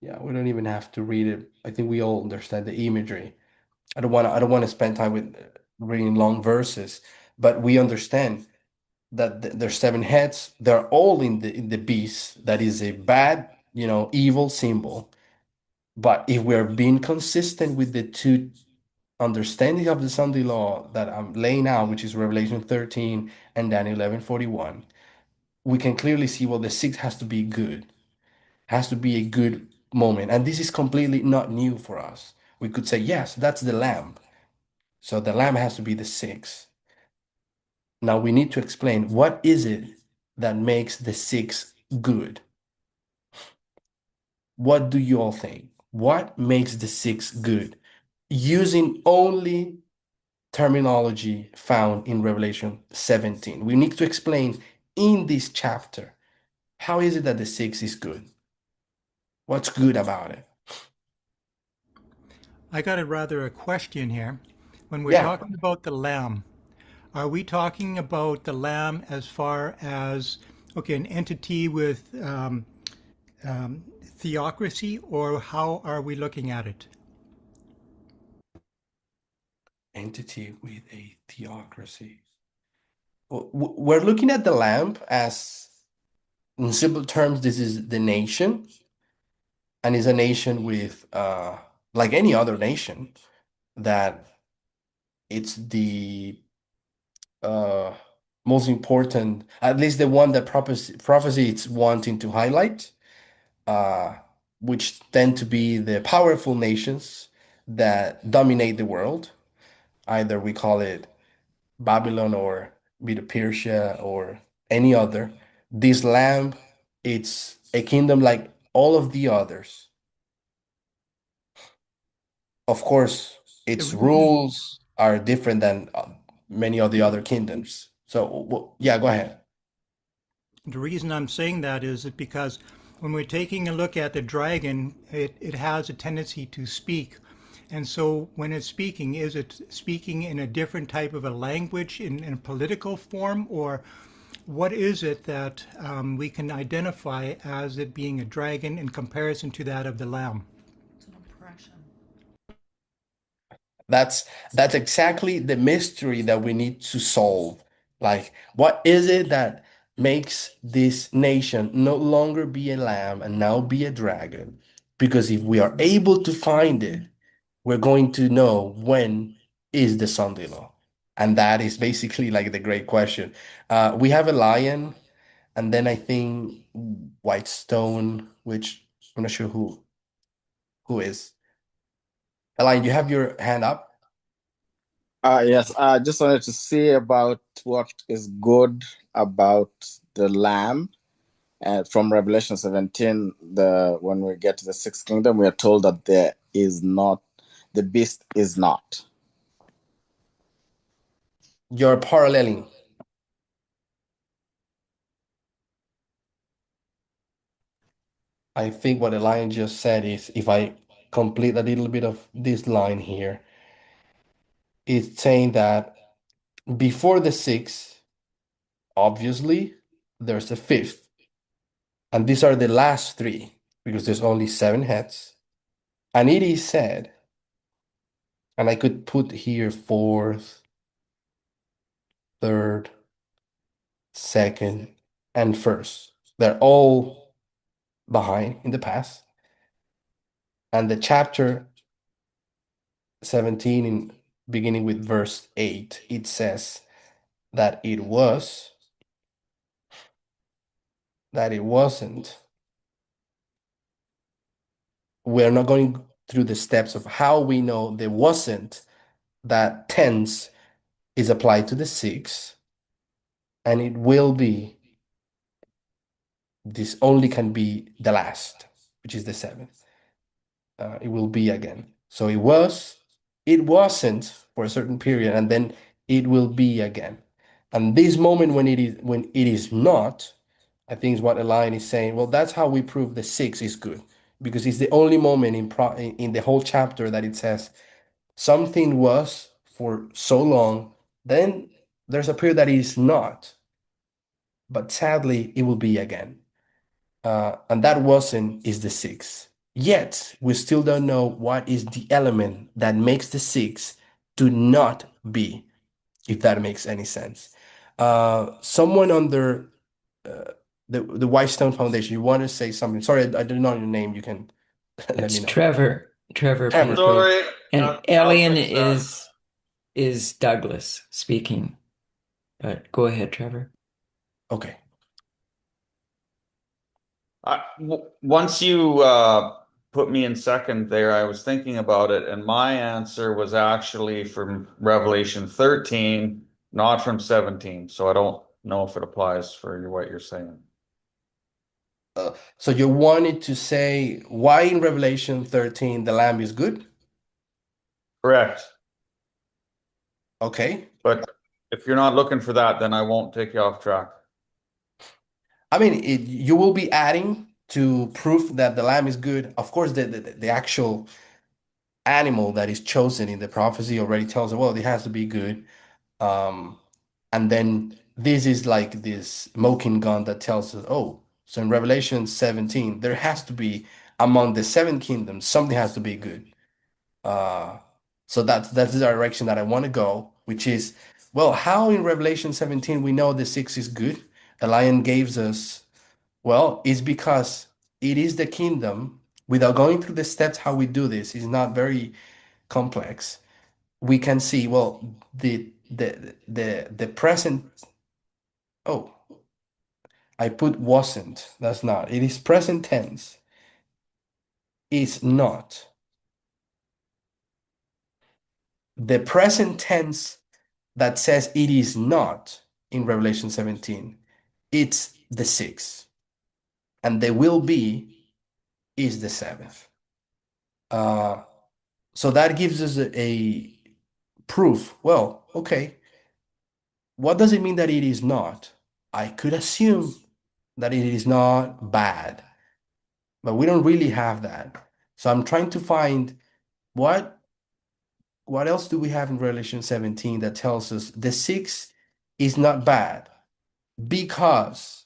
Speaker 2: yeah, we don't even have to read it. I think we all understand the imagery. I don't want to spend time with reading long verses, but we understand that there's seven heads. They're all in the beast. That is a bad, evil symbol. But if we're being consistent with the two understanding of the Sunday law that I'm laying out, which is Revelation 13 and Daniel 11:41, we can clearly see, well, the six has to be good, has to be a good moment. And this is completely not new for us. We could say, yes, that's the lamb. So the lamb has to be the six. Now we need to explain, what is it that makes the six good? What do you all think? What makes the six good? Using only terminology found in Revelation 17. We need to explain in this chapter, how is it that the six is good? What's good about it?
Speaker 5: I got a question here. When we're
Speaker 2: Yeah,
Speaker 5: talking about the lamb, are we talking about the lamb as far as, okay, an entity with theocracy, or how are we looking at it?
Speaker 2: entity with a theocracy. We're looking at the lamb as, in simple terms, this is the nation, and is a nation with, like any other nation, that it's the uh, most important, at least the one that prophecy it's wanting to highlight, uh, which tend to be the powerful nations that dominate the world. Either we call it Babylon or Medo Persia or any other. This lamb, it's a kingdom like all of the others. Of course,
Speaker 5: The
Speaker 2: its
Speaker 5: reason
Speaker 2: rules are different than many of the other kingdoms. So, yeah, go ahead.
Speaker 5: The reason I'm saying that is that because when we're taking a look at the dragon, it has a tendency to speak. And so when it's speaking, is it speaking in a different type of a language, in a political form, or what is it that we can identify as it being a dragon in comparison to that of the lamb?
Speaker 6: It's an oppression.
Speaker 2: That's exactly the mystery that we need to solve. Like, what is it that makes this nation no longer be a lamb and now be a dragon? Because if we are able to find it, we're going to know when is the Sunday law. And that is basically like the great question. We have a lion, and then I think Whitestone, which I'm not sure who is. Lion, you have your hand up.
Speaker 7: Yes, I just wanted to say about what is good about the Lamb. From Revelation 17, when we get to the sixth kingdom, we are told that there is not, the beast is not.
Speaker 2: You're paralleling. I think what the lion just said is, if I complete a little bit of this line here, it's saying that before the sixth, obviously, there's a fifth. And these are the last three, because there's only seven heads. And it is said, and I could put here fourth, third, second, and first. They're all behind in the past. And the chapter 17, in beginning with verse 8, it says that it wasn't. We're not going through the steps of how we know there wasn't. That tense is applied to the six, and it will be, this only can be the last, which is the seventh. It will be again. So it wasn't for a certain period, and then it will be again. And this moment when it is not, I think is what Elian is saying. Well, that's how we prove the 6 is good, because it's the only moment in the whole chapter that it says something was for so long, then there's a period that is not, but sadly it will be again. And that wasn't is the 6. Yet we still don't know what is the element that makes the 6 to not be, if that makes any sense. Someone under the Whitestone Foundation, you want to say something? Sorry, I don't know your name. You can let
Speaker 3: It's
Speaker 2: me know.
Speaker 3: Trevor
Speaker 2: Trevor.
Speaker 3: Pedro.
Speaker 4: Sorry,
Speaker 3: And
Speaker 4: I'll
Speaker 3: Alien
Speaker 4: fix that.
Speaker 3: is Douglas speaking. But go ahead, Trevor.
Speaker 2: Okay.
Speaker 4: Once you put me in second there, I was thinking about it, and my answer was actually from Revelation 13, not from 17. So I don't know if it applies for what you're saying.
Speaker 2: So you wanted to say why in Revelation 13 the lamb is good?
Speaker 4: Correct.
Speaker 2: Okay.
Speaker 4: But if you're not looking for that, then I won't take you off track.
Speaker 2: I mean, you will be adding to proof that the lamb is good. Of course, the actual animal that is chosen in the prophecy already tells us, well, it has to be good. And then this is like this smoking gun that tells us, oh, so in Revelation 17, there has to be among the 7 kingdoms, something has to be good. So that's the direction that I want to go, which is, well, how in Revelation 17 we know the 6 is good? The lion gives us, well, it's because it is the kingdom. Without going through the steps how we do this, is not very complex. We can see, well, the present. Oh, I put wasn't. That's not. It is present tense. Is not. The present tense that says it is not in Revelation 17, it's the 6. And the will be is the 7th. So that gives us a proof. Well, okay. What does it mean that it is not? I could assume that it is not bad, but we don't really have that. So I'm trying to find what else do we have in Revelation 17 that tells us the 6 is not bad, because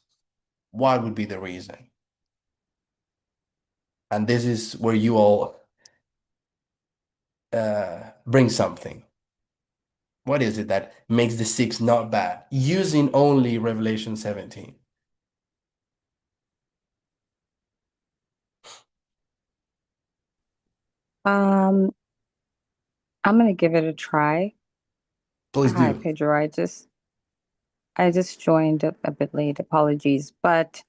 Speaker 2: what would be the reason? And this is where you all bring something. What is it that makes the 6 not bad using only Revelation 17?
Speaker 8: Um, I'm gonna give it a try.
Speaker 2: Please
Speaker 8: Hi,
Speaker 2: do.
Speaker 8: Pedro. I just joined a bit late. Apologies. But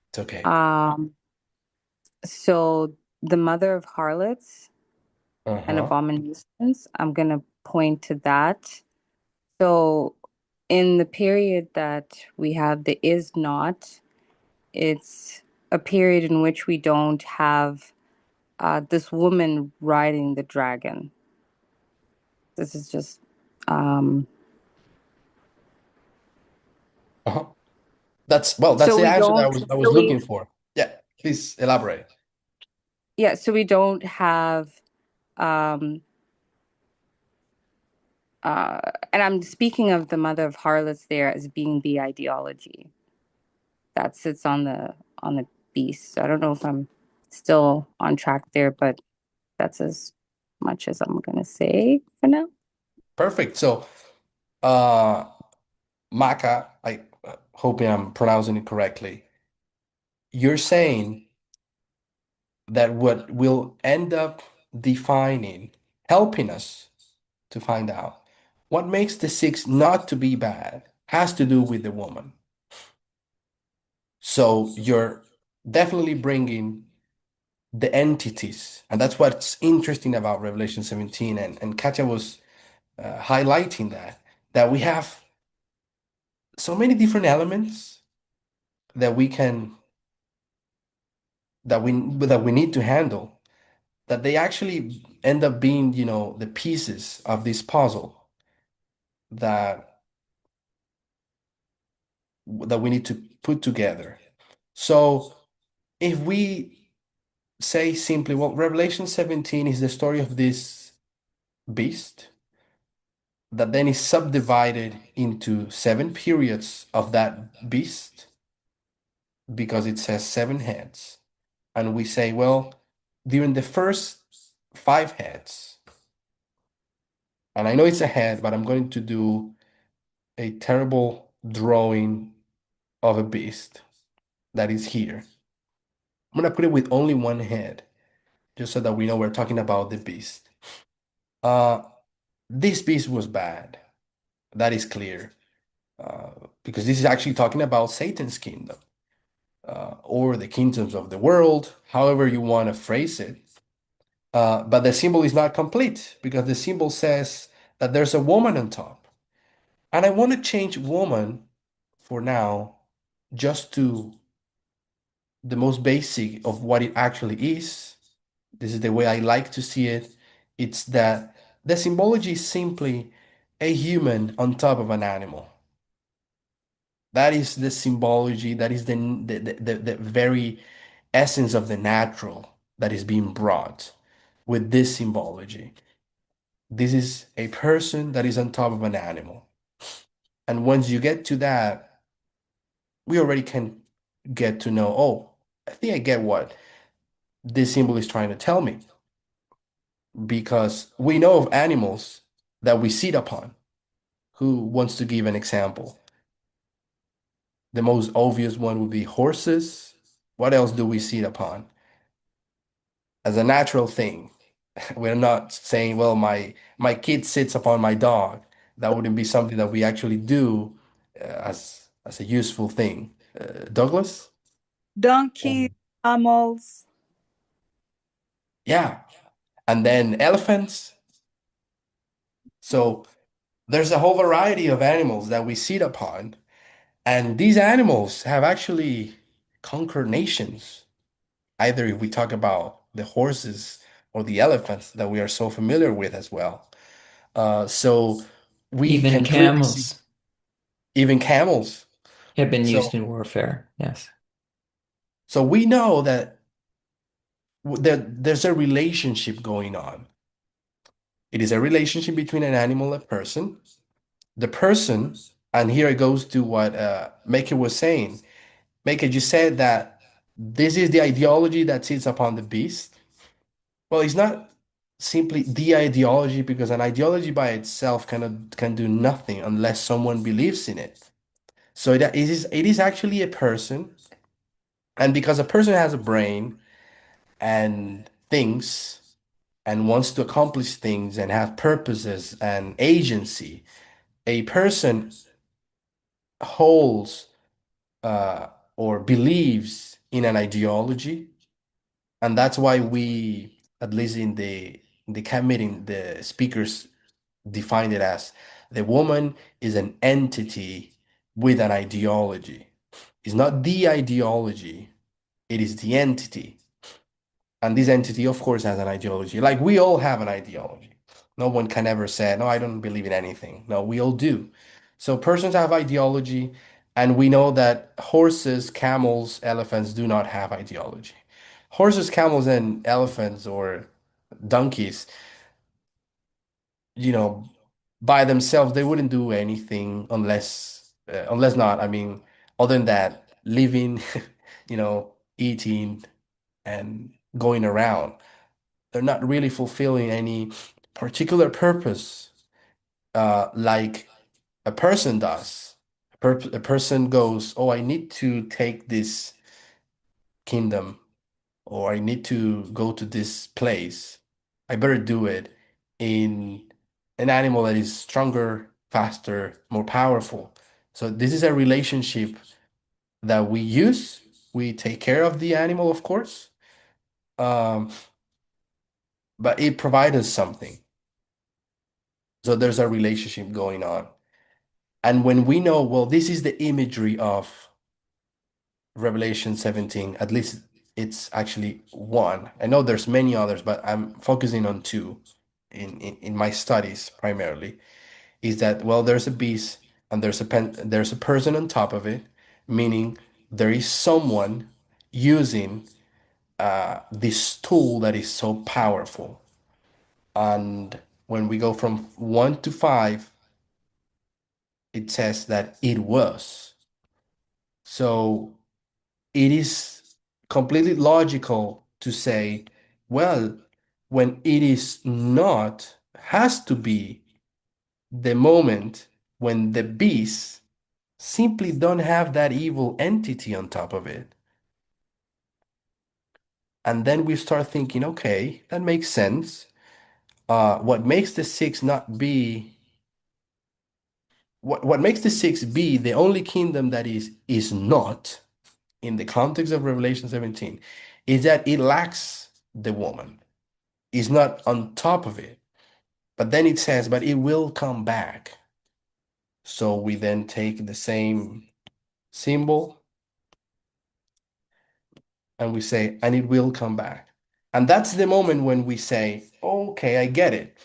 Speaker 2: It's okay.
Speaker 8: so the mother of harlots and
Speaker 2: Uh-huh.
Speaker 8: abominations, I'm gonna point to that. So in the period that we have the is not, it's a period in which we don't have this woman riding the dragon. This is just
Speaker 2: Uh-huh. That's that's
Speaker 8: so
Speaker 2: the
Speaker 8: we
Speaker 2: answer that
Speaker 8: don't
Speaker 2: I was
Speaker 8: so we
Speaker 2: looking for. Yeah, please elaborate.
Speaker 8: yeah, so we don't have um and I'm speaking of the mother of harlots there as being the ideology that sits on the beast. So I don't know if I'm still on track there, but that's as much as I'm gonna say for now.
Speaker 2: Perfect. So, uh, Maka, I hoping I'm pronouncing it correctly. You're saying that what will end up defining, helping us to find out what makes the 6 not to be bad has to do with the woman. So you're definitely bringing the entities, and that's what's interesting about Revelation 17, and Katja was highlighting that we have so many different elements that we can that we need to handle, that they actually end up being, the pieces of this puzzle that that we need to put together. So if we say simply, well, Revelation 17 is the story of this beast that then is subdivided into 7 periods of that beast because it says 7 heads. And we say, well, during the first 5 heads, and I know it's a head, but I'm going to do a terrible drawing of a beast that is here. I'm going to put it with only one head, just so that we know we're talking about the beast. This beast was bad. That is clear. Because this is actually talking about Satan's kingdom, or the kingdoms of the world, however you want to phrase it. But the symbol is not complete because the symbol says that there's a woman on top. And I want to change woman for now just to the most basic of what it actually is. This is the way I like to see it. It's that the symbology is simply a human on top of an animal. That is the symbology, that is the very essence of the natural that is being brought with this symbology. This is a person that is on top of an animal. And once you get to that, we already can get to know, oh, I think I get what this symbol is trying to tell me. Because we know of animals that we sit upon. Who wants to give an example? The most obvious one would be horses. What else do we sit upon? As a natural thing. We're not saying, well, my kid sits upon my dog. That wouldn't be something that we actually do as a useful thing. Douglas?
Speaker 9: Donkeys, camels.
Speaker 2: Yeah. And then elephants. So there's a whole variety of animals that we sit upon, and these animals have actually conquered nations. Either if we talk about the horses or the elephants that we are so familiar with as well. So we
Speaker 3: Even
Speaker 2: can clearly see
Speaker 3: camels
Speaker 2: even camels.
Speaker 3: have been
Speaker 2: So
Speaker 3: used in warfare. Yes.
Speaker 2: so we know that there's a relationship going on. It is a relationship between an animal and a person. The person, and here it goes to what Maker was saying. Maker, you said that this is the ideology that sits upon the beast. Well, it's not simply the ideology, because an ideology by itself can do nothing unless someone believes in it. So it is actually a person, and because a person has a brain and thinks and wants to accomplish things and have purposes and agency, a person holds uh, or believes in an ideology, and that's why we, at least in the camp meeting, the speakers defined it as the woman is an entity with an ideology. It's not the ideology, it is the entity. And this entity, of course, has an ideology. Like we all have an ideology. No one can ever say, no, I don't believe in anything. No, we all do. So persons have ideology, and we know that horses, camels, elephants do not have ideology. Horses, camels, and elephants or donkeys, you know, by themselves, they wouldn't do anything unless not, I mean, other than that, living, eating and going around. They're not really fulfilling any particular purpose, like a person does. A person goes, oh, I need to take this kingdom, or I need to go to this place. I better do it in an animal that is stronger, faster, more powerful. So this is a relationship that we use. We take care of the animal, of course, um, but it provides us something. So there's a relationship going on. And when we know, well, this is the imagery of Revelation 17, at least it's actually one. I know there's many others, but I'm focusing on two in my studies primarily, is that, well, there's a beast and there's a person on top of it. meaning there is someone using this tool that is so powerful. And when we go from 1 to 5, it says that it was. So it is completely logical to say, well, when it is not, has to be the moment when the beast simply don't have that evil entity on top of it. And then we start thinking, okay, that makes sense. What makes the 6 not be what makes the 6 be the only kingdom that is not in the context of Revelation 17 is that it lacks the woman. It's not on top of it. But then it says, but it will come back. So we then take the same symbol and we say, and it will come back. And that's the moment when we say, okay, I get it.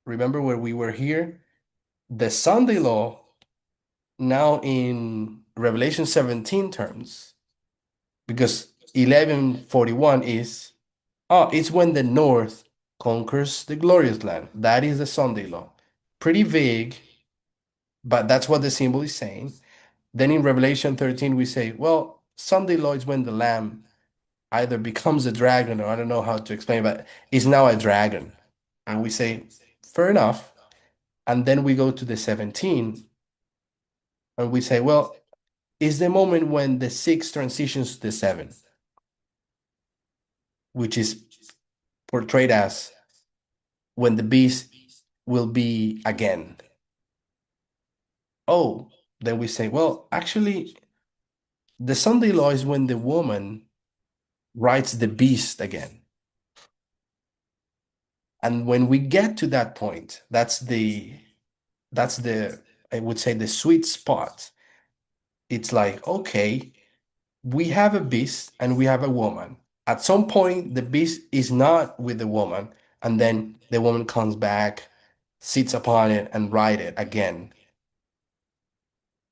Speaker 2: Remember where we were here? The Sunday law, now in Revelation 17 terms, because 1141 is, it's when the north conquers the glorious land. That is the Sunday law. Pretty vague, but that's what the symbol is saying. Then in Revelation 13, we say, well, Sunday law is when the lamb either becomes a dragon, or I don't know how to explain, but is now a dragon. And we say, fair enough. And then we go to the 17 and we say, well, is the moment when the 6 transitions to the 7, which is portrayed as when the beast will be again. Oh, then we say, well, actually, the Sunday law is when the woman rides the beast again. And when we get to that point, that's the I would say the sweet spot. It's like, okay, we have a beast and we have a woman. At some point, the beast is not with the woman, and then the woman comes back, sits upon it, and ride it again.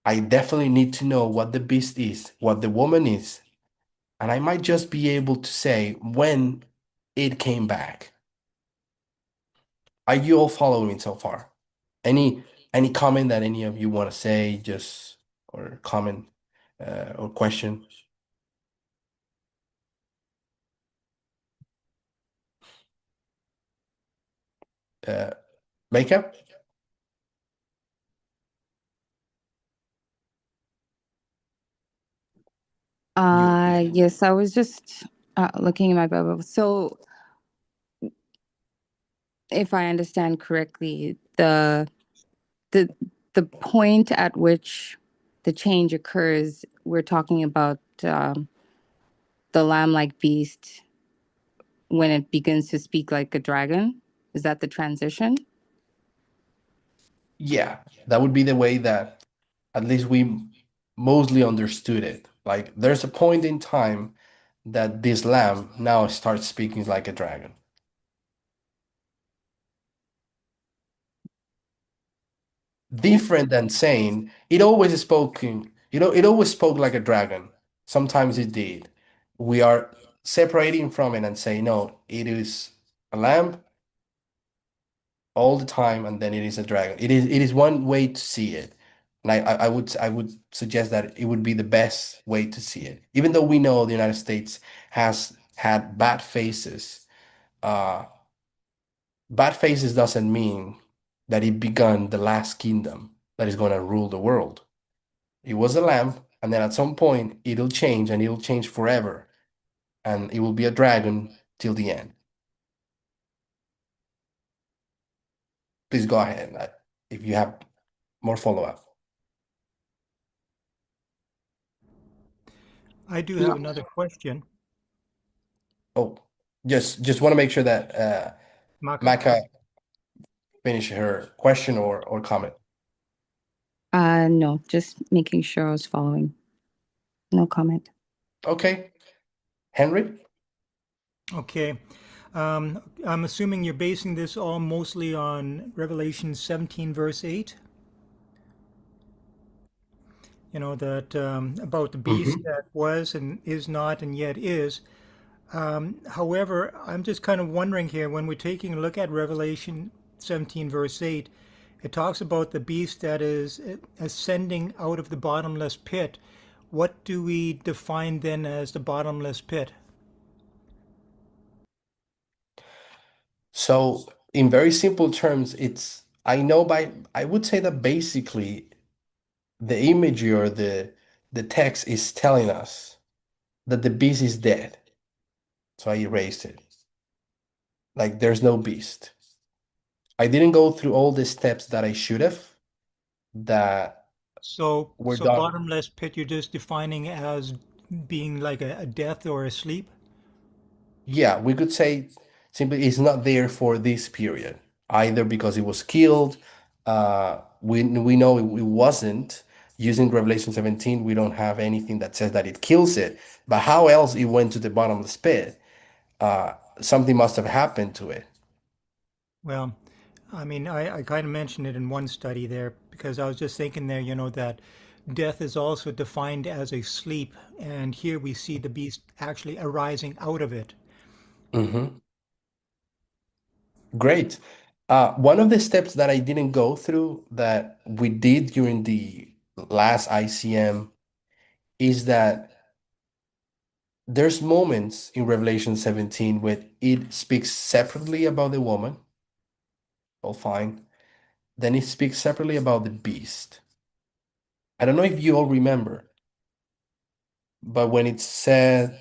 Speaker 2: I definitely need to know what the beast is, what the woman is, and I might just be able to say when it came back. Are you all following me so far? Any comment that any of you want to say, just or comment or question? Makeup?
Speaker 8: Yes, I was just looking in my Bible. So, if I understand correctly, the the point at which the change occurs, we're talking about the lamb-like beast when it begins to speak like a dragon. Is that the transition?
Speaker 2: Yeah, that would be the way that at least we mostly understood it. Like there's a point in time that this lamb now starts speaking like a dragon. Different than saying it always spoken, it always spoke like a dragon. Sometimes it did. We are separating from it and saying, no, it is a lamb all the time, and then it is a dragon. It is one way to see it. And I would suggest that it would be the best way to see it. Even though we know the United States has had bad faces doesn't mean that it begun the last kingdom that is going to rule the world. It was a lamb, and then at some point it'll change, and it'll change forever, and it will be a dragon till the end. Please go ahead if you have more follow-up.
Speaker 5: I do have another question.
Speaker 2: Oh, just want to make sure that
Speaker 5: Maka?
Speaker 2: Maka finish her question or comment.
Speaker 8: No, just making sure I was following. No comment.
Speaker 2: Okay. Henry?
Speaker 5: Okay. I'm assuming you're basing this all mostly on Revelation 17, verse 8. that about the beast that was and is not and yet is. However, I'm just kind of wondering here when we're taking a look at Revelation 17, verse 8, it talks about the beast that is ascending out of the bottomless pit. What do we define then as the bottomless pit?
Speaker 2: So, in very simple terms, I would say that basically the imagery or the text is telling us that the beast is dead. So I erased it. Like there's no beast. I didn't go through all the steps that I should have that
Speaker 5: So,
Speaker 2: were
Speaker 5: so
Speaker 2: done.
Speaker 5: bottomless pit, you're just defining as being like a death or a sleep?
Speaker 2: Yeah, we could say simply it's not there for this period, either because it was killed. We know it wasn't. Using Revelation 17, we don't have anything that says that it kills it. But how else it went to the bottomless pit? Something must have happened to it.
Speaker 5: Well, I mean, I kind of mentioned it in one study there because I was just thinking there, that death is also defined as a sleep, and here we see the beast actually arising out of it.
Speaker 2: Hmm. Great. One of the steps that I didn't go through that we did during the last ICM is that there's moments in Revelation 17 where it speaks separately about the woman. Well, fine. Then it speaks separately about the beast. I don't know if you all remember, but when it said,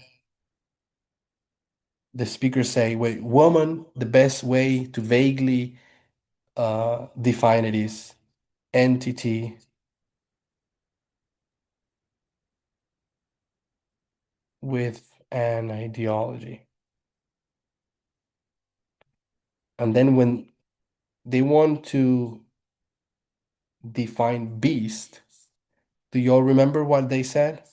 Speaker 2: the speaker say, wait, woman, the best way to vaguely define it is entity with an ideology. And then when they want to define beast, do you all remember what they said?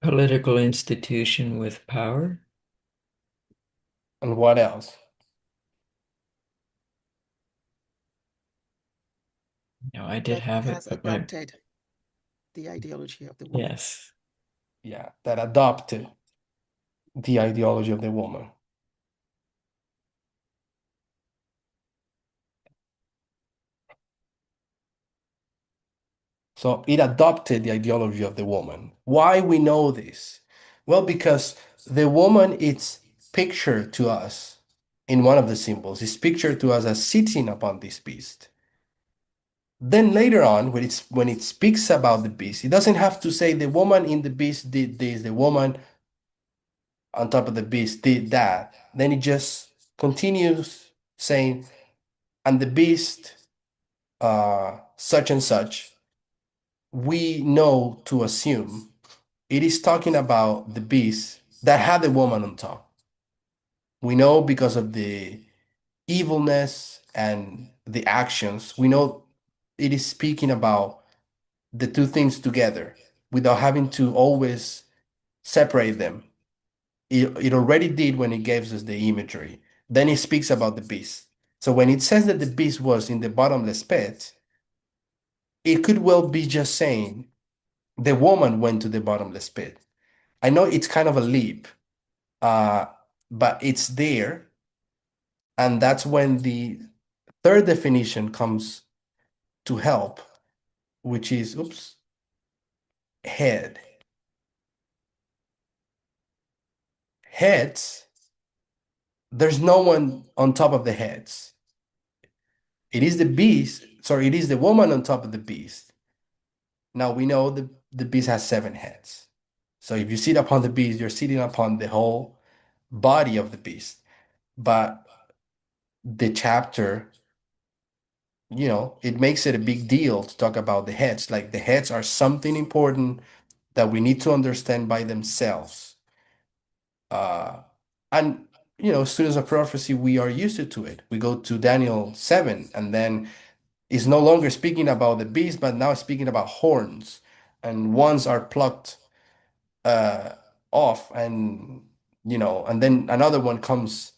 Speaker 3: Political institution with power.
Speaker 2: And what else?
Speaker 3: No, I did
Speaker 1: That
Speaker 3: have it,
Speaker 1: has
Speaker 3: but my
Speaker 1: adopted the ideology of the woman.
Speaker 3: yes.
Speaker 2: Yeah, that adopted the ideology of the woman. So it adopted the ideology of the woman. Why we know this? Well, because the woman is pictured to us in one of the symbols, is pictured to us as sitting upon this beast. Then later on, when it speaks about the beast, it doesn't have to say the woman in the beast did this, the woman on top of the beast did that. Then it just continues saying, and the beast such and such. We know to assume it is talking about the beast that had the woman on top. We know because of the evilness and the actions, we know it is speaking about the two things together without having to always separate them. It already did when it gives us the imagery. Then it speaks about the beast. So when it says that the beast was in the bottomless pit, it could well be just saying the woman went to the bottomless pit. I know it's kind of a leap, uh, but it's there. And that's when the third definition comes to help, which is, oops, head. Heads, there's no one on top of the heads. It is the beast, sorry, it is the woman on top of the beast. Now we know the beast has 7 heads. So if you sit upon the beast, you're sitting upon the whole body of the beast. But the chapter, it makes it a big deal to talk about the heads. Like the heads are something important that we need to understand by themselves. Uh, and students of prophecy, we are used to it. We go to Daniel 7, and then it's no longer speaking about the beast, but now speaking about horns, and ones are plucked uh, off, and and then another one comes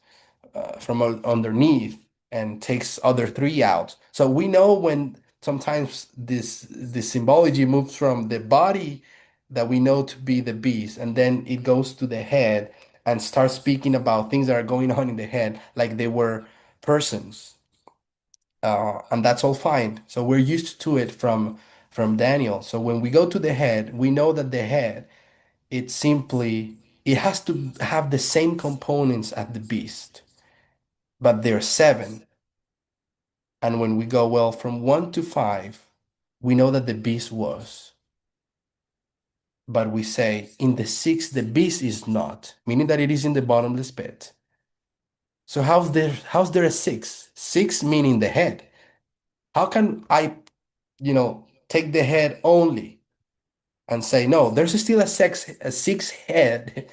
Speaker 2: from underneath. and takes other three out. So we know when sometimes this symbology moves from the body that we know to be the beast, and then it goes to the head and starts speaking about things that are going on in the head, like they were persons. And that's all fine. So we're used to it from Daniel. So when we go to the head, we know that the head, it simply it has to have the same components as the beast, but there are seven. And when we go, well, from one to five, we know that the beast was. But we say in the six, the beast is not, meaning that it is in the bottomless pit. So how's there a six? Six meaning the head. How can I, take the head only and say, no, there's still a six head,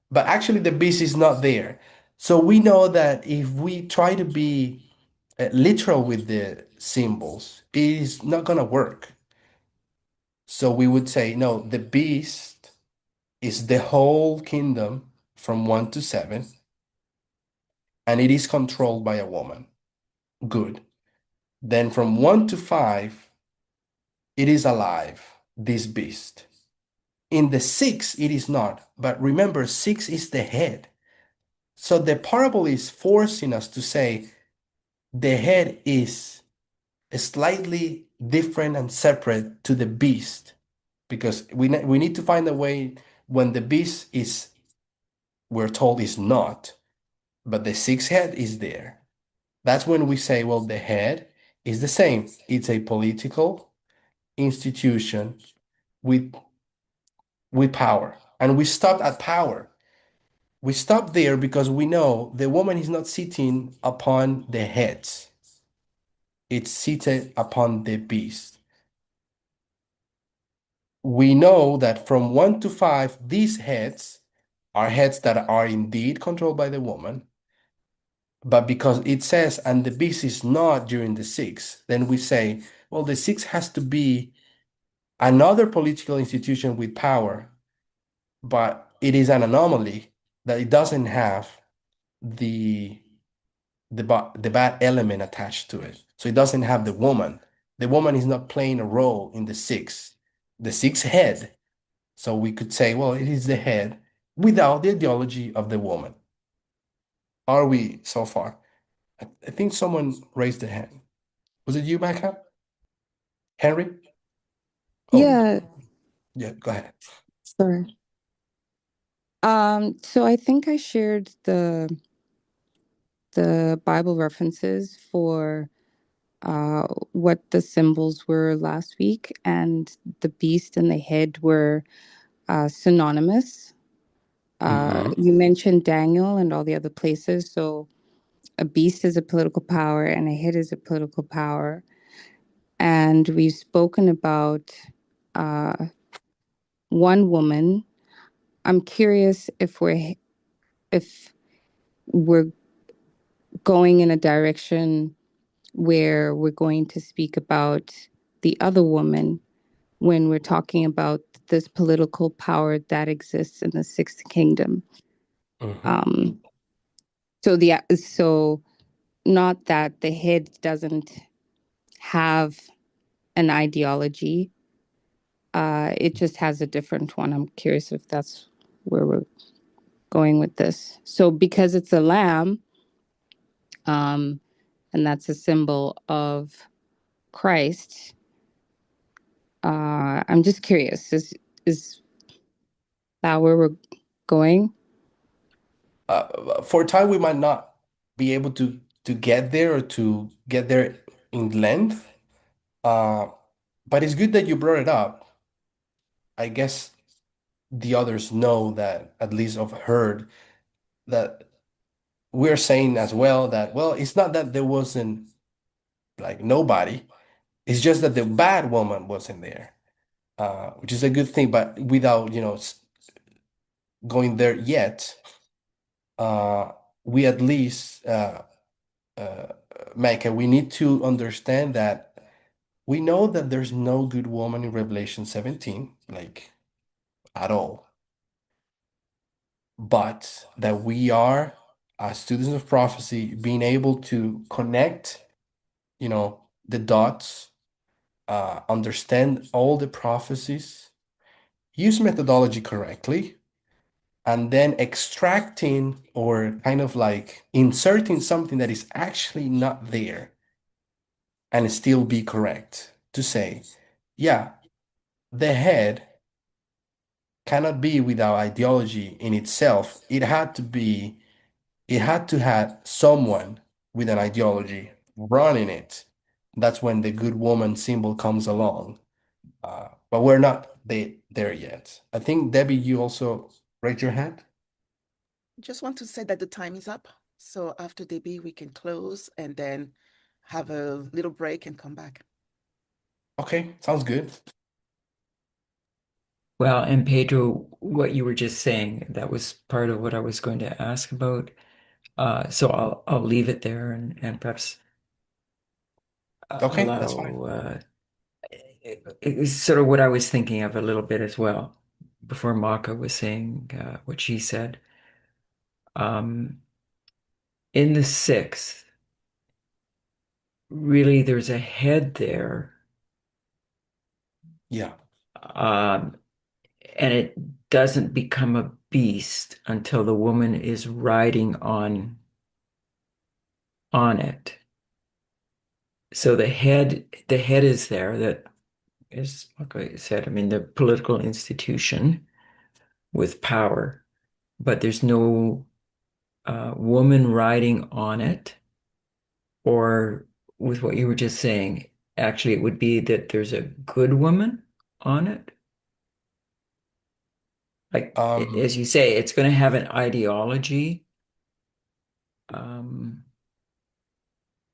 Speaker 2: but actually the beast is not there. So we know that if we try to be literal with the symbols, it is not going to work. So we would say, no, the beast is the whole kingdom from one to seven, and it is controlled by a woman. Good. Then from one to five, it is alive, this beast. In the six, it is not. But remember, six is the head. So the parable is forcing us to say the head is slightly different and separate to the beast, because we need to find a way when the beast is, we're told, is not, but the sixth head is there. That's when we say, well, the head is the same. It's a political institution with power. And we stopped at power. We stop there because we know the woman is not sitting upon the heads. It's seated upon the beast. We know that from one to five, these heads are heads that are indeed controlled by the woman. But because it says, and the beast is not during the six, then we say, well, the six has to be another political institution with power, but it is an anomaly that it doesn't have the bad element attached to it. So it doesn't have the woman. The woman is not playing a role in the six head. So we could say, well, it is the head without the ideology of the woman. Are we so far? I think someone raised their hand. Was it you, Micah? Henry? Oh,
Speaker 8: Yeah,
Speaker 2: yeah, go ahead.
Speaker 8: sorry. So I think I shared the Bible references for what the symbols were last week, and the beast and the head were synonymous. You mentioned Daniel and all the other places. So a beast is a political power and a head is a political power. And we've spoken about one woman. I'm curious if we're going in a direction where we're going to speak about the other woman when we're talking about this political power that exists in the sixth kingdom. So not that the head doesn't have an ideology, it just has a different one. I'm curious if that's where we're going with this. So because it's a lamb, and that's a symbol of Christ, I'm just curious, is that where we're going?
Speaker 2: For a time, we might not be able to get there or to get there in length. But it's good that you brought it up. I guess the others know that, at least I've heard that we're saying as well that, well, it's not that there wasn't like nobody. It's just that the bad woman wasn't there, which is a good thing. But without, going there yet, we at least, Micah, we need to understand that we know that there's no good woman in Revelation 17, like at all, but that we are students of prophecy, being able to connect, the dots, understand all the prophecies, use methodology correctly, and then extracting or kind of like inserting something that is actually not there and still be correct to say, yeah, the head cannot be without ideology in itself. It had to have someone with an ideology running it. That's when the good woman symbol comes along. But we're not there yet. I think, Debbie, you also raised your hand.
Speaker 1: Just want to say that the time is up. So after Debbie, we can close and then have a little break and come back.
Speaker 2: Okay, sounds good.
Speaker 3: Well, and Pedro, what you were just saying, that was part of what I was going to ask about. So I'll leave it there and perhaps
Speaker 2: Okay, that's fine.
Speaker 3: allow it's sort of what I was thinking of a little bit as well before Maka was saying what she said. In the sixth, really, there's a head there,
Speaker 2: Yeah.
Speaker 3: and it doesn't become a beast until the woman is riding on it. So the head is there. That is, like I said, I mean, the political institution with power, but there's no woman riding on it, or with what you were just saying, actually, it would be that there's a good woman on it. Like, as you say, it's going to have an ideology.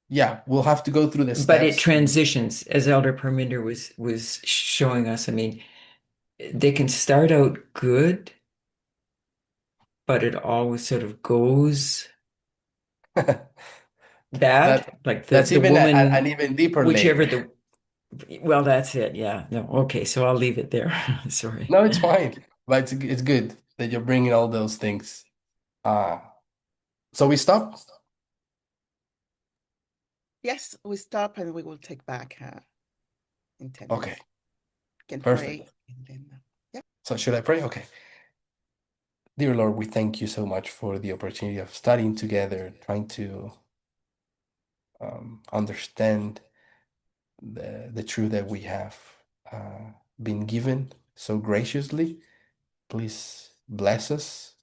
Speaker 2: Yeah, we'll have to go through the
Speaker 3: But it
Speaker 2: steps.
Speaker 3: transitions, as Elder Parminder was showing us. I mean, they can start out good, but it always sort of goes bad. Like
Speaker 2: That's
Speaker 3: the
Speaker 2: even an
Speaker 3: woman,
Speaker 2: even deeper
Speaker 3: whichever
Speaker 2: layer.
Speaker 3: well, that's it. Yeah. No. Okay. So I'll leave it there. Sorry.
Speaker 2: No, it's fine. But it's good that you're bringing all those things. So we stop?
Speaker 1: Yes, we stop and we will take back in 10
Speaker 2: Okay.
Speaker 1: minutes. Can
Speaker 2: Perfect.
Speaker 1: pray and then, yeah.
Speaker 2: So should I pray? Okay. Dear Lord, we thank you so much for the opportunity of studying together, trying to understand the truth that we have been given so graciously. Please bless us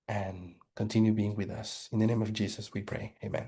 Speaker 2: and continue being with us. In the name of Jesus, we pray. Amen.